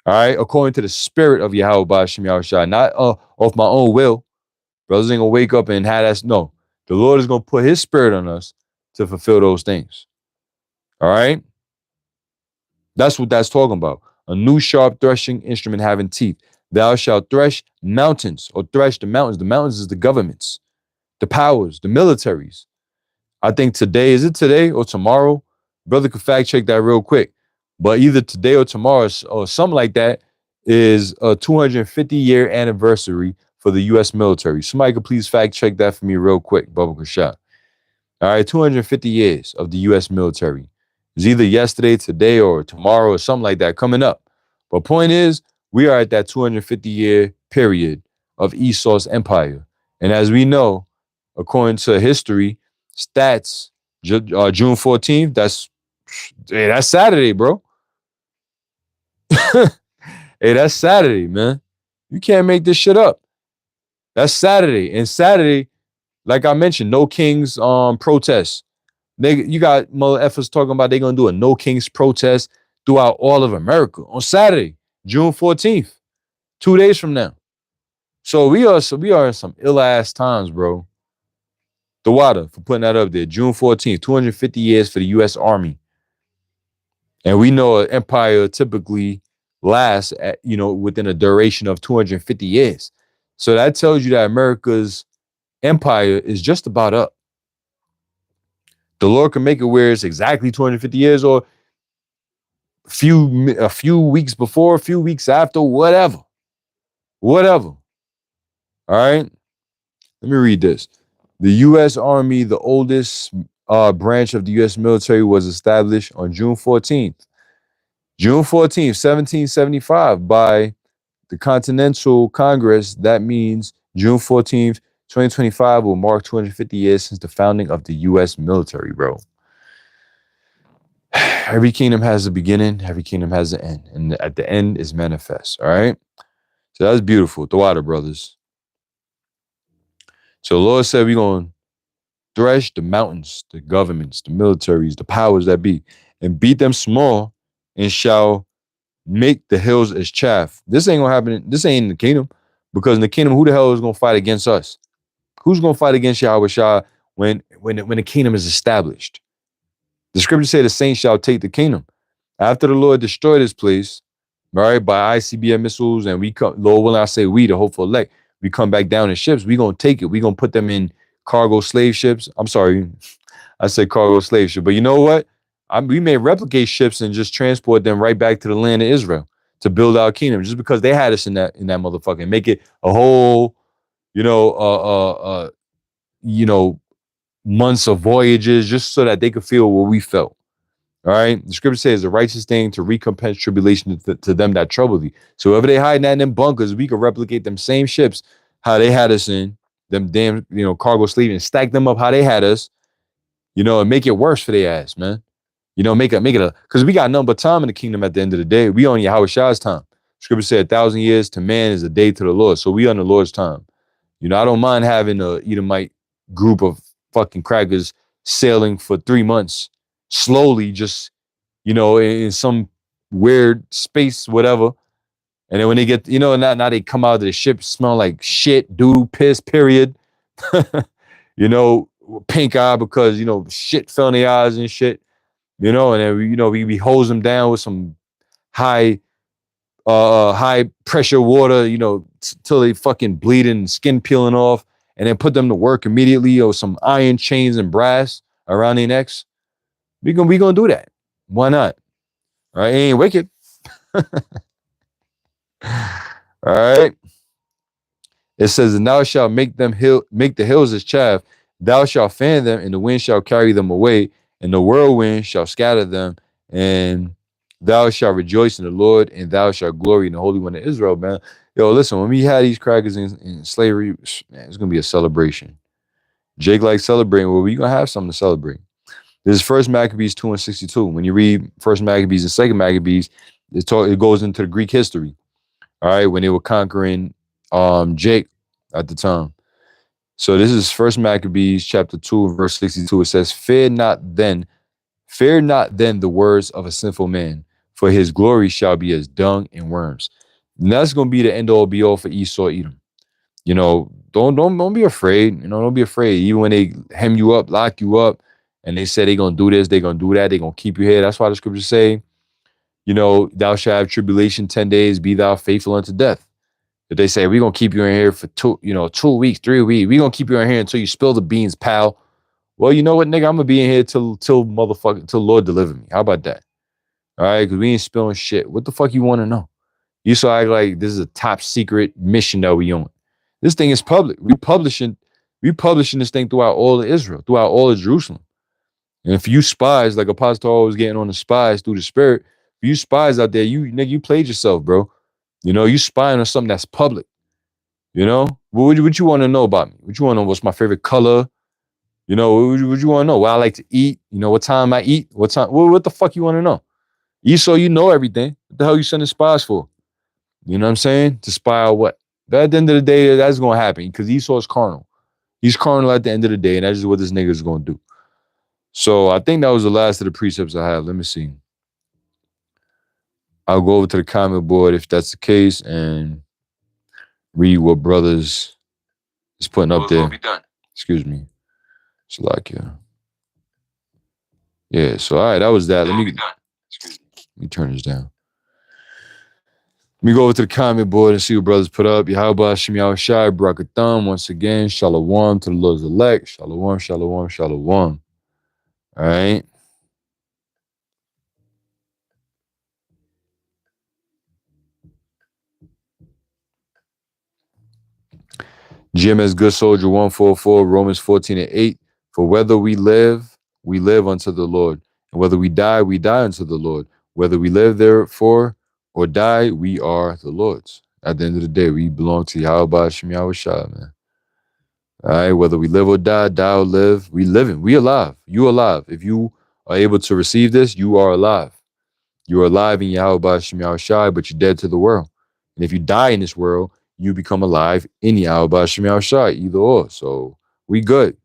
All right? According to the spirit of Yahweh Ba'ashem Yahushua. Not off my own will. Brothers ain't going to wake up and have that. No. The Lord is going to put His spirit on us to fulfill those things. All right? That's what that's talking about. A new sharp threshing instrument having teeth. Thou shalt thresh mountains, or thresh the mountains. The mountains is the governments. the powers, the militaries. I think today, is it today or tomorrow? Brother could fact check that real quick. But either today or tomorrow or something like that is a 250-year anniversary for the U.S. military. Somebody could please fact check that for me real quick, Bubba Kashah. All right, 250 years of the U.S. military. It's either yesterday, today, or tomorrow or something like that coming up. But point is, we are at that 250-year period of Esau's empire. And as we know, according to history, stats, June 14th, that's Saturday, bro. Hey, that's Saturday, man. You can't make this shit up. That's Saturday. And Saturday, like I mentioned, no Kings protests. You got mother effers talking about they're gonna do a no Kings protest throughout all of America on Saturday, June 14th, 2 days from now. So we are in some ill ass times, bro. The water for putting that up there, June 14th, 250 years for the U.S. Army. And we know an empire typically lasts at, within a duration of 250 years. So that tells you that America's empire is just about up. The Lord can make it where it's exactly 250 years or a few weeks before, a few weeks after, whatever. All right. Let me read this. The U.S. Army, the oldest branch of the U.S. military, was established on June 14th, 1775 by the Continental Congress. That means June 14th, 2025 will mark 250 years since the founding of the U.S. military, bro. Every kingdom has a beginning, every kingdom has an end, and at the end is manifest, all right? So that's beautiful. The water, brothers. So the Lord said we're going to thresh the mountains, the governments, the militaries, the powers that be, and beat them small, and shall make the hills as chaff. This ain't going to happen. This ain't in the kingdom, because in the kingdom, who the hell is going to fight against us? Who's going to fight against Yahweh Shah when the kingdom is established? The scriptures say the saints shall take the kingdom. After the Lord destroyed this place, right, by ICBM missiles, and we come, Lord willing, I say we, the hopeful elect, we come back down in ships, we going to take it. We going to put them in cargo slave ships. I'm sorry, I said cargo slave ship. But you know what? We may replicate ships and just transport them right back to the land of Israel to build our kingdom, just because they had us in that motherfucker, and make it a whole, months of voyages, just so that they could feel what we felt. All right. The scripture says the righteous thing to recompense tribulation to them that trouble thee. So wherever they hiding in them bunkers, we could replicate them same ships, how they had us in them damn, cargo sleeve, and stack them up how they had us, and make it worse for their ass, man. Make it because we got number time in the kingdom at the end of the day. We on Yahweh Shah's time. Scripture said 1,000 years to man is a day to the Lord. So we on the Lord's time. I don't mind having a Edomite group of fucking crackers sailing for 3 months slowly, just, in some weird space, whatever. And then when they get, now they come out of the ship, smell like shit, doo, piss, period. Pink eye because, shit fell in their eyes and shit, and then, we hose them down with some high pressure water, till they fucking bleeding, skin peeling off, and then put them to work immediately, or some iron chains and brass around their necks. We gonna do that. Why not? All right, it ain't wicked. All right. It says, and thou shalt make the hills as chaff. Thou shalt fan them, and the wind shall carry them away, and the whirlwind shall scatter them, and thou shalt rejoice in the Lord, and thou shalt glory in the Holy One of Israel, man. Yo, listen, when we had these crackers in slavery, man, it's gonna be a celebration. Jake likes celebrating. Well, we gonna have something to celebrate. This is First Maccabees 2:62. When you read First Maccabees and Second Maccabees, it goes into the Greek history. All right, when they were conquering Jake at the time. So this is First Maccabees chapter 2, verse 62. It says, Fear not then the words of a sinful man, for his glory shall be as dung and worms. And that's gonna be the end all be all for Esau Edom. Don't be afraid. Don't be afraid. Even when they hem you up, lock you up, and they say they're gonna do this, they're gonna do that, they're gonna keep you here. That's why the scriptures say, thou shalt have tribulation 10 days, be thou faithful unto death. If they say we're gonna keep you in here for 2 weeks, 3 weeks, we're gonna keep you in here until you spill the beans, pal. Well, you know what, nigga? I'm gonna be in here till motherfucker till Lord deliver me. How about that? All right, because we ain't spilling shit. What the fuck you want to know? You so act like this is a top secret mission that we on. This thing is public. We publishing this thing throughout all of Israel, throughout all of Jerusalem. And if you spies, like Apostle always getting on the spies through the spirit, if you spies out there, you played yourself, bro. You spying on something that's public. What you want to know about me? What you want to know? What's my favorite color? What you want to know? What I like to eat? What time I eat? What time? What the fuck you want to know? Esau, you know everything. What the hell you sending spies for? You know what I'm saying? To spy out what? But at the end of the day, that's gonna happen because Esau is carnal. He's carnal at the end of the day, and that's just what this nigga is gonna do. So I think that was the last of the precepts I have. Let me see. I'll go over to the comment board if that's the case and read what brothers is putting up there. Excuse me. Salakia. Yeah, so all right, that was that. Let me turn this down. Let me go over to the comment board and see what brothers put up. Yahweh Hashem Yahushai, Barakatham, once again. Shalom to the Lord's elect. Shalom, shalom, shalom. All right. GMS Good Soldier 144, Romans 14:8. For whether we live unto the Lord. And whether we die unto the Lord. Whether we live therefore or die, we are the Lord's. At the end of the day, we belong to Yahweh Hashem Yahushai, man. All right, whether we live or die or live, we living, we alive. You alive. If you are able to receive this, you are alive. You are alive in Yahweh Hashem Yahushai, but you're dead to the world. And if you die in this world, you become alive in Yahweh Hashem Yahushai, either or. So we good.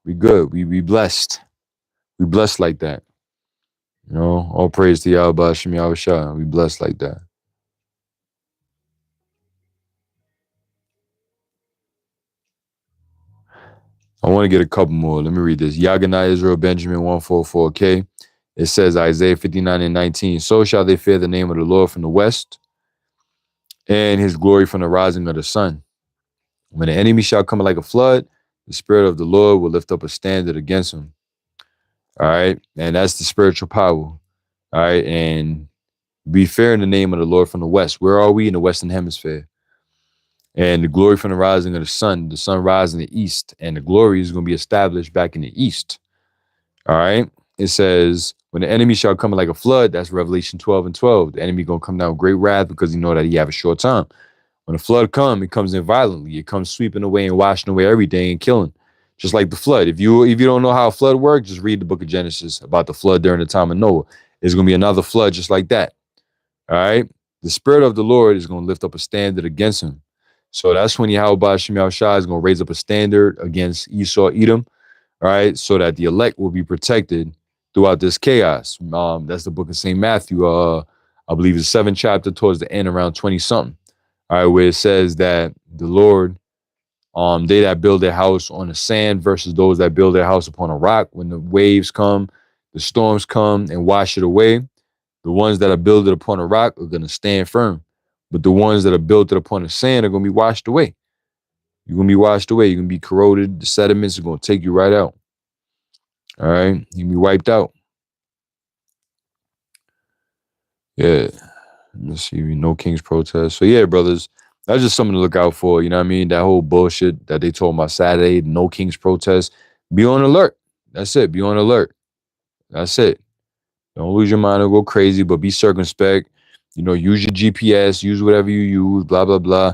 We good. We blessed. We blessed like that. All praise to Yahweh Hashem Yahushai. We blessed like that. I want to get a couple more. Let me read this. Yaganah Israel Benjamin 144K. It says Isaiah 59:19. So shall they fear the name of the Lord from the west, and his glory from the rising of the sun. When the enemy shall come like a flood, the spirit of the Lord will lift up a standard against him. All right. And that's the spiritual power. All right. And be fear in the name of the Lord from the west. Where are we? In the Western Hemisphere. And the glory from the rising of the sun rising in the east, and the glory is going to be established back in the east. All right. It says, when the enemy shall come like a flood, that's Revelation 12:12. The enemy going to come down with great wrath because he know that he have a short time. When the flood comes, it comes in violently. It comes sweeping away and washing away everything and killing. Just like the flood. If you don't know how a flood works, just read the book of Genesis about the flood during the time of Noah. There's going to be another flood just like that. All right. The spirit of the Lord is going to lift up a standard against him. So that's when Yahweh Hashem Yahushai is going to raise up a standard against Esau, Edom, all right, so that the elect will be protected throughout this chaos. That's the book of St. Matthew, I believe it's the 7th chapter towards the end, around 20-something, all right, where it says that the Lord, they that build their house on the sand versus those that build their house upon a rock. When the waves come, the storms come and wash it away, the ones that are built upon a rock are going to stand firm. But the ones that are built upon the sand are going to be washed away. You're going to be washed away. You're going to be corroded. The sediments are going to take you right out. All right? You're going to be wiped out. Yeah. Let's see. No King's protest. So, yeah, brothers, that's just something to look out for. You know what I mean? That whole bullshit that they told about Saturday, no King's protest. Be on alert. That's it. Be on alert. That's it. Don't lose your mind or go crazy, but be circumspect. Use your GPS, use whatever you use, blah, blah, blah.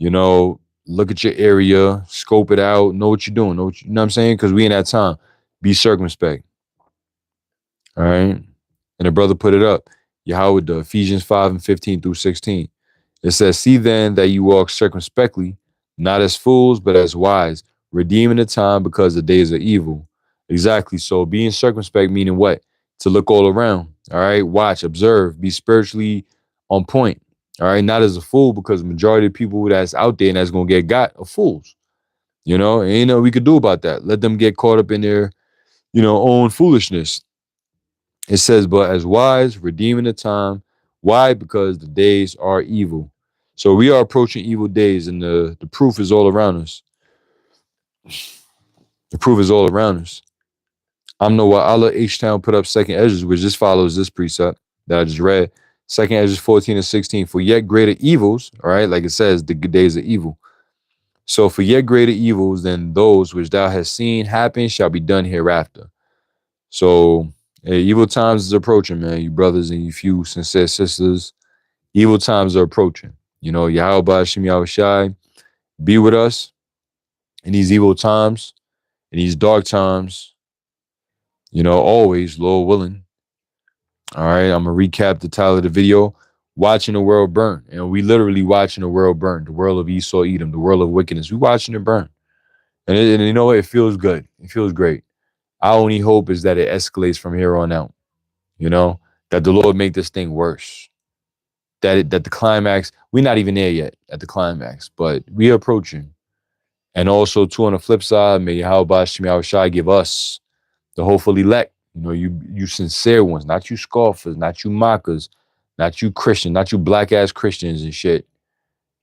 Look at your area, scope it out, know what you're doing. You know what I'm saying? Because we in that time. Be circumspect. All right? And the brother put it up. Yahweh, Ephesians 5:15-16. It says, see then that you walk circumspectly, not as fools, but as wise, redeeming the time because the days are evil. Exactly. So being circumspect meaning what? To look all around. All right. Watch, observe, be spiritually on point. All right. Not as a fool, because the majority of people that's out there and that's going to get got are fools. And ain't nothing we could do about that. Let them get caught up in their, own foolishness. It says, but as wise, redeeming the time. Why? Because the days are evil. So we are approaching evil days, and the proof is all around us. The proof is all around us. I'm know why Allah H-Town put up second Ezra, which just follows this precept that I just read. Second Ezra 14 and 16. For yet greater evils, all right, like it says, the days of evil. So for yet greater evils than those which thou hast seen happen shall be done hereafter. So hey, evil times is approaching, man. You brothers and you few sincere sisters, evil times are approaching. You know, Yahweh Hashem Yahushai, be with us in these evil times, in these dark times, you know, always, Lord willing. All right, I'm going to recap the title of the video, Watching the World Burn. And we literally watching the world burn, the world of Esau, Edom, the world of wickedness. We watching it burn. And you know what? It feels good. It feels great. Our only hope is that it escalates from here on out. You know, that the Lord make this thing worse. That the climax, we're not even there yet at the climax, but we're approaching. And also, too, on the flip side, may Yahweh Shai give us the hopeful elect. You know, you sincere ones, not you scoffers, not you mockers, not you Christians, not you black ass Christians and shit.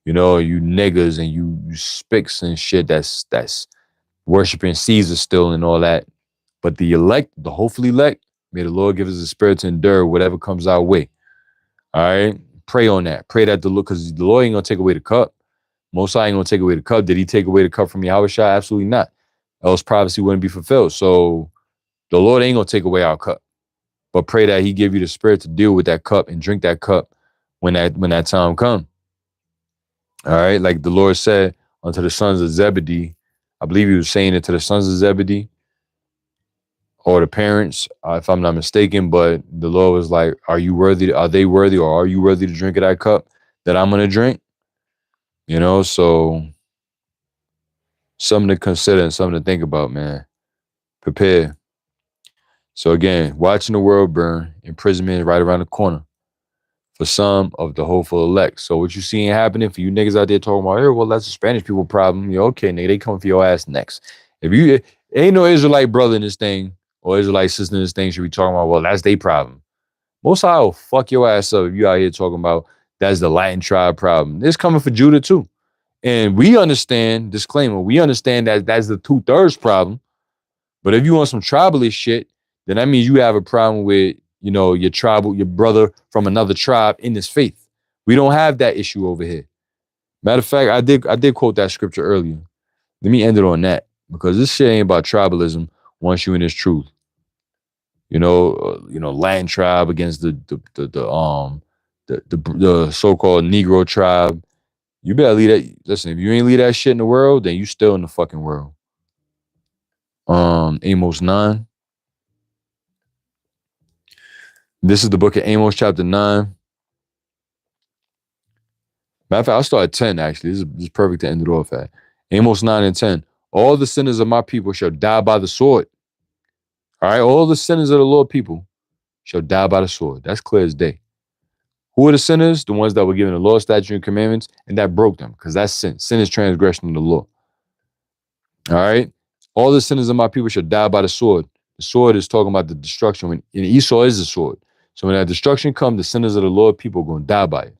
You know, you niggas and you spicks and shit that's worshiping Caesar still and all that. But the elect, the hopeful elect, may the Lord give us the spirit to endure whatever comes our way. All right, pray on that. Pray that the Lord, because the Lord ain't gonna take away the cup. Most High ain't gonna take away the cup. Did He take away the cup from Yahweh Shai? Absolutely not. Else prophecy wouldn't be fulfilled. So the Lord ain't gonna take away our cup, but pray that He give you the spirit to deal with that cup and drink that cup when that time comes. All right, like the Lord said unto the sons of Zebedee, I believe He was saying it to the sons of Zebedee or the parents, if I'm not mistaken. But the Lord was like, "Are you worthy? Are they worthy, or are you worthy to drink of that cup that I'm gonna drink?" You know, so something to consider and something to think about, man. Prepare. So again, watching the world burn, imprisonment right around the corner for some of the hopeful elect. So what you seeing happening for you niggas out there talking about, hey, well, that's a Spanish people problem. You're okay, nigga, they coming for your ass next. If you ain't no Israelite brother in this thing or Israelite sister in this thing should be talking about, well, that's their problem. Most High will fuck your ass up if you out here talking about that's the Latin tribe problem. It's coming for Judah too. And we understand, disclaimer, we understand that that's the 2/3 problem. But if you want some tribalist shit, then that means you have a problem with, you know, your brother from another tribe in this faith. We don't have that issue over here. Matter of fact, I did quote that scripture earlier. Let me end it on that, because this shit ain't about tribalism once you in this truth. You know, Latin tribe against the so-called Negro tribe. You better leave that. Listen, if you ain't leave that shit in the world, then you still in the fucking world. Amos 9. This is the book of Amos, chapter 9. Matter of fact, I'll start at 10, actually. This is perfect to end it off at. Amos 9 and 10. All the sinners of my people shall die by the sword. All right, all the sinners of the Lord people shall die by the sword. That's clear as day. Who are the sinners? The ones that were given the law, statute, and commandments, and that broke them, because that's sin. Sin is transgression of the law. All right? All the sinners of my people shall die by the sword. The sword is talking about the destruction. And Esau is the sword. So when that destruction comes, the sinners of the Lord people are going to die by it.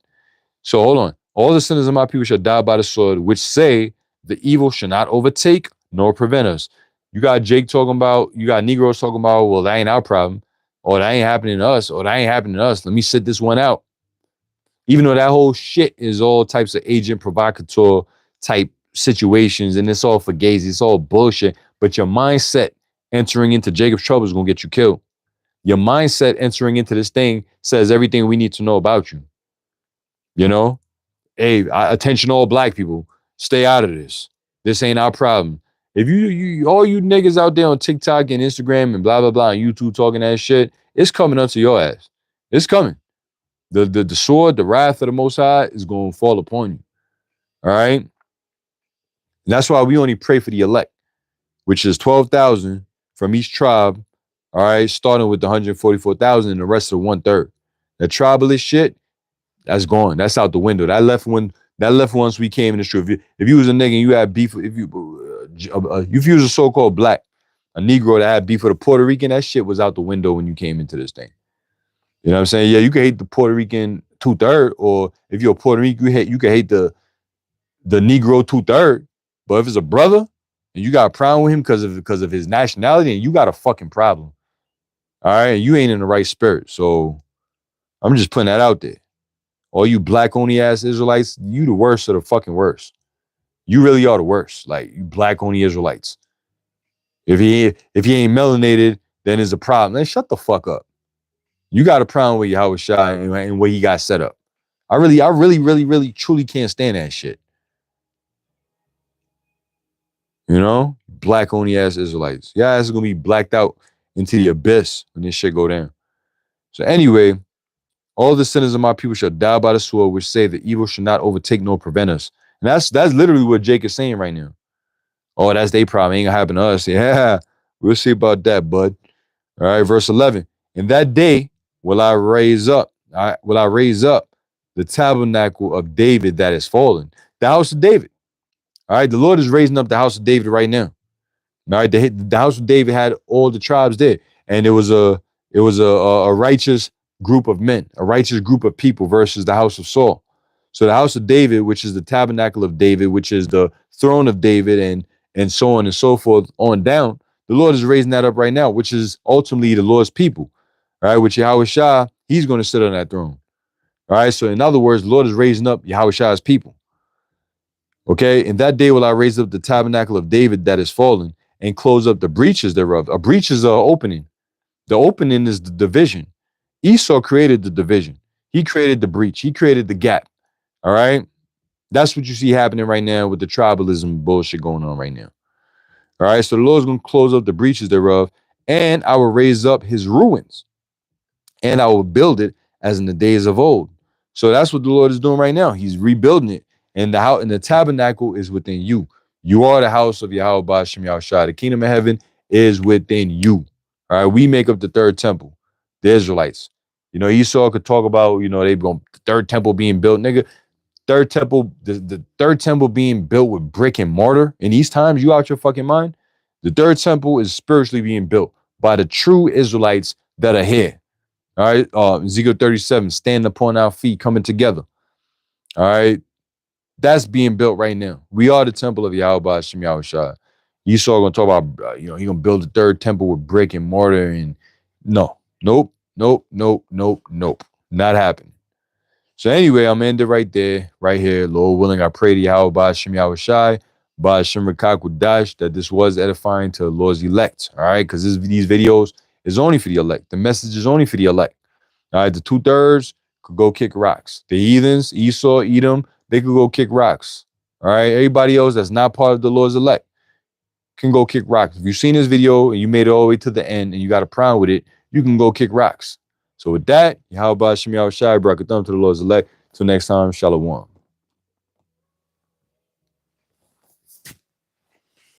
So hold on. All the sinners of my people shall die by the sword, which say the evil shall not overtake nor prevent us. You got Jake talking about, you got Negroes talking about, well, that ain't our problem, or that ain't happening to us, or that ain't happening to us. Let me sit this one out. Even though that whole shit is all types of agent provocateur type situations, and it's all for gays, it's all bullshit. But your mindset entering into Jacob's trouble is going to get you killed. Your mindset entering into this thing says everything we need to know about you. You know, hey, attention all black people, stay out of this. This ain't our problem. If you all you niggas out there on TikTok and Instagram and blah, blah, blah, and YouTube talking that shit, it's coming up to your ass. It's coming. The sword, the wrath of the Most High is going to fall upon you. All right? And that's why we only pray for the elect, which is 12,000 from each tribe, all right, starting with the 144,000 and the rest of 1/3. That tribalist shit, that's gone. That's out the window. That left once we came in the truth. If you was a nigga and you had beef, if you was a so-called black, a Negro that had beef with a Puerto Rican, that shit was out the window when you came into this thing. You know what I'm saying? Yeah, you can hate the Puerto Rican 2/3, or if you're Puerto Rican, you can hate the Negro 2/3. But if it's a brother and you got a problem with him because of his nationality, and you got a fucking problem. All right, you ain't in the right spirit. So I'm just putting that out there. All you black only ass Israelites, you the worst of the fucking worst. You really are the worst. Like, you black only Israelites. If he ain't melanated, then there's a problem. Then shut the fuck up. You got a problem with Yahweh Shai and what he got set up. I really, truly can't stand that shit. You know? Black only ass Israelites. Yeah, it's gonna be blacked out into the abyss when this shit go down. So anyway, all the sinners of my people shall die by the sword, which say the evil shall not overtake nor prevent us. And that's literally what Jake is saying right now. Oh, that's their problem. Ain't gonna happen to us. Yeah, we'll see about that, bud. All right, verse 11. In that day will I raise up the tabernacle of David that is fallen, the house of David. All right, the Lord is raising up the house of David right now. All right, the house of David had all the tribes there, and it was a righteous group of men, a righteous group of people versus the house of Saul. So the house of David, which is the tabernacle of David, which is the throne of David, and so on and so forth on down, the Lord is raising that up right now, which is ultimately the Lord's people. All right, with Yahweh Shah, he's going to sit on that throne. All right, so in other words, the Lord is raising up Yahweh Shah's people. Okay, in that day will I raise up the tabernacle of David that is fallen and close up the breaches thereof. A breach is an opening. The opening is the division. Esau created the division. He created the breach. He created the gap. All right, that's what you see happening right now with the tribalism bullshit going on right now. All right, so the Lord's going to close up the breaches thereof, and I will raise up his ruins, and I will build it as in the days of old. So that's what the Lord is doing right now. He's rebuilding it, and the house and the tabernacle is within you. You are the house of Yahweh Ba'ashem Yahushua. The kingdom of heaven is within you. All right, we make up the third temple, the Israelites. You know, Esau could talk about, you know, they going the third temple being built, nigga. Third temple, the third temple being built with brick and mortar. In these times, you out your fucking mind? The third temple is spiritually being built by the true Israelites that are here. All right, Ezekiel 37, stand upon our feet, coming together. All right, that's being built right now. We are the temple of Yahweh Ba'ashem Yahushua. Esau gonna talk about, he gonna build the third temple with brick and mortar, and nope, not happening. So anyway, I'm ending right there, right here. Lord willing, I pray to Yahweh Ba'ashem Yahushai, Ba'ashem Rakakwadash, that this was edifying to the Lord's elect. All right, because these videos is only for the elect. The message is only for the elect. All right, the 2/3 could go kick rocks. The heathens, Esau, Edom, they could go kick rocks. All right, everybody else that's not part of the Lord's elect can go kick rocks. If you've seen this video and you made it all the way to the end and you got a problem with it, you can go kick rocks. So with that, Yahweh Ba'ashem Yahushai, Barakatham to the Lord's elect. Till next time, Shalom.